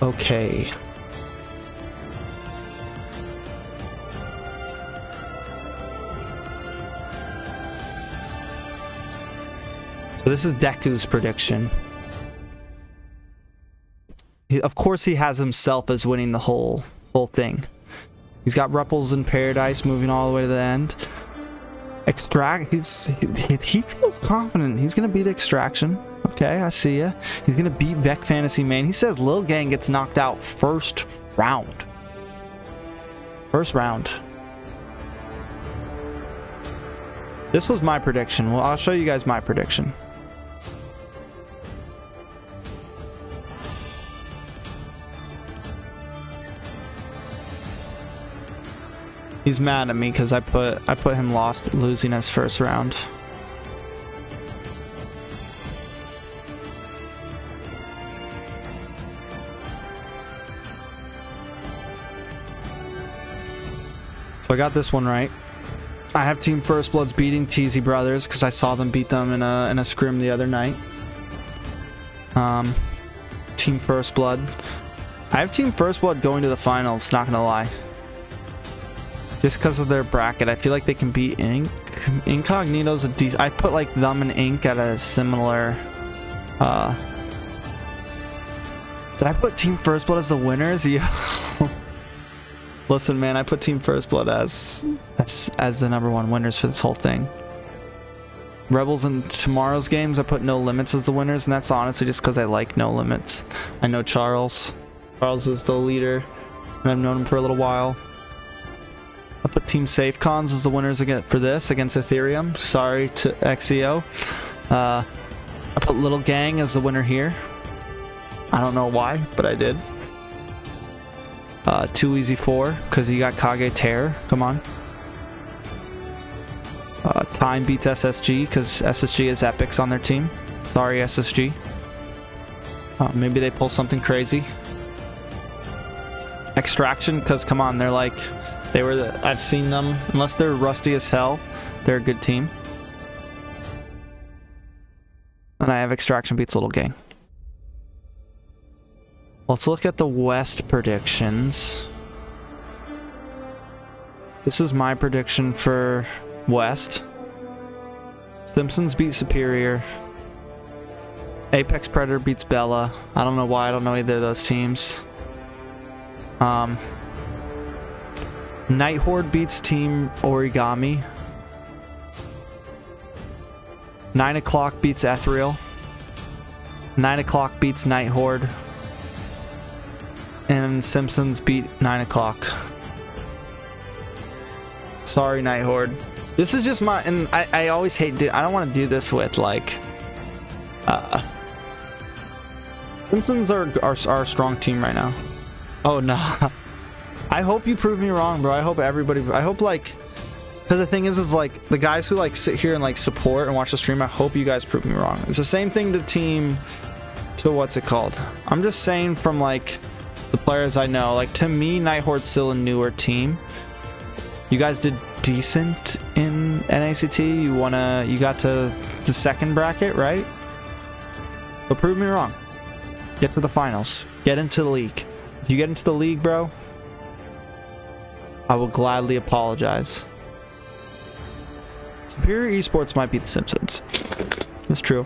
Speaker 1: Okay. So this is Deku's prediction. Of course he has himself as winning the whole thing. He's got Rebels in Paradise moving all the way to the end. He feels confident. He's gonna beat Extraction. Okay, I see ya. He's gonna beat Vec Fantasy Main. He says Lil Gang gets knocked out first round. First round. This was my prediction. Well, I'll show you guys my prediction. He's mad at me because I put him losing his first round. So I got this one right. I have Team First Bloods beating Teasy Brothers because I saw them beat them in a scrim the other night. Team First Blood. I have Team First Blood going to the finals, not gonna lie. Just because of their bracket. I feel like they can beat Ink. Incognito's a decent... I put like them and Ink at a similar... Did I put Team First Blood as the winners? Yeah. Listen, man, I put Team First Blood as the #1 winners for this whole thing. Rebels in tomorrow's games, I put No Limits as the winners, and that's honestly just because I like No Limits. I know Charles. Charles is the leader, and I've known him for a little while. I put Team Safecons as the winners for this against Ethereum. Sorry to XEO. I put Little Gang as the winner here. I don't know why, but I did. Too Easy 4, because you got Kage Terror. Come on. Time beats SSG, because SSG has Epics on their team. Sorry, SSG. Maybe they pull something crazy. Extraction, because come on, they're like... I've seen them. Unless they're rusty as hell, they're a good team. And I have Extraction beats Little Gang. Let's look at the West predictions. This is my prediction for West. Simpsons beat Superior. Apex Predator beats Bella. I don't know why. I don't know either of those teams. Night Horde beats Team Origami. 9 o'clock beats Ethereal. 9 o'clock beats Night Horde. And Simpsons beat 9 o'clock. Sorry, Night Horde. This is just my... And I always hate... I don't want to do this with, like... Simpsons are a strong team right now. Oh, no. I hope you prove me wrong, bro. I hope everybody... I hope, like... Because the thing is, like, the guys who, like, sit here and, like, support and watch the stream, I hope you guys prove me wrong. It's the same thing to what's it called? I'm just saying from, like... the players I know, like, to me, Night Horde's still a newer team. You guys did decent in NACT. You got to the second bracket, right? But prove me wrong. Get to the finals. Get into the league. If you get into the league, bro, I will gladly apologize. Superior Esports might beat the Simpsons. That's true.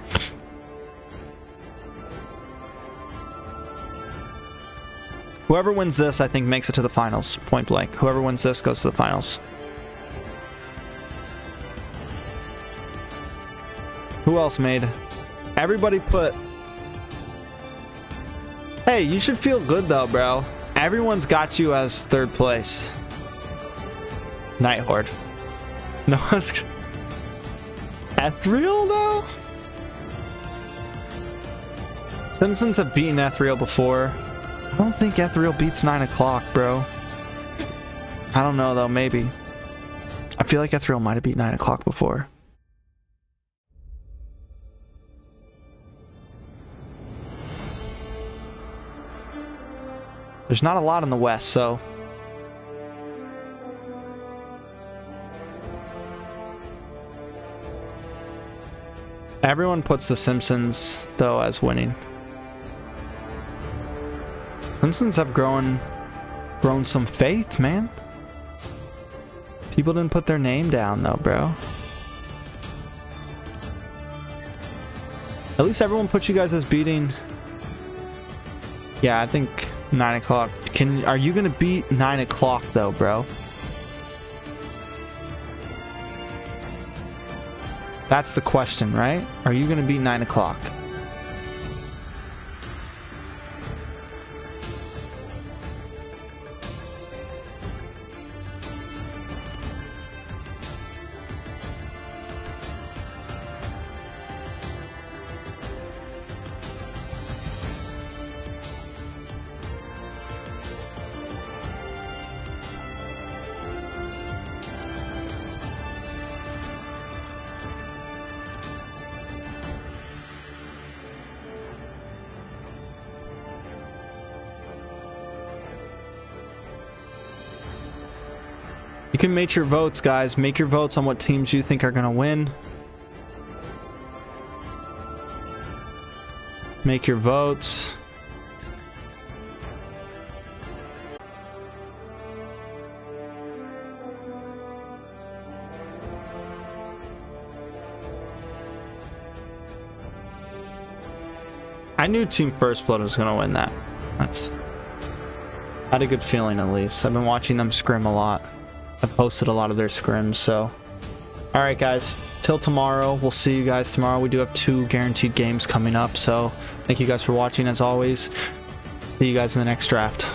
Speaker 1: Whoever wins this, I think, makes it to the finals. Point blank. Whoever wins this goes to the finals. Who else made? Everybody put... Hey, you should feel good, though, bro. Everyone's got you as third place. Night Horde. No one's... Ethereal, though? Simpsons have beaten Ethereal before. I don't think Ethereal beats 9 o'clock, bro. I don't know, though. Maybe. I feel like Ethereal might have beat 9 o'clock before. There's not a lot in the West, so... Everyone puts the Simpsons, though, as winning. Simpsons have grown some faith, man. People didn't put their name down, though, bro. At least everyone put you guys as beating... Yeah, I think 9 o'clock. Are you gonna beat 9 o'clock, though, bro? That's the question, right? Are you gonna beat 9 o'clock? You can make your votes, guys. Make your votes on what teams you think are going to win. Make your votes. I knew Team First Blood was going to win that. I had a good feeling, at least. I've been watching them scrim a lot. I've posted a lot of their scrims, so. Alright, guys. Till tomorrow. We'll see you guys tomorrow. We do have 2 guaranteed games coming up, so thank you guys for watching, as always. See you guys in the next draft.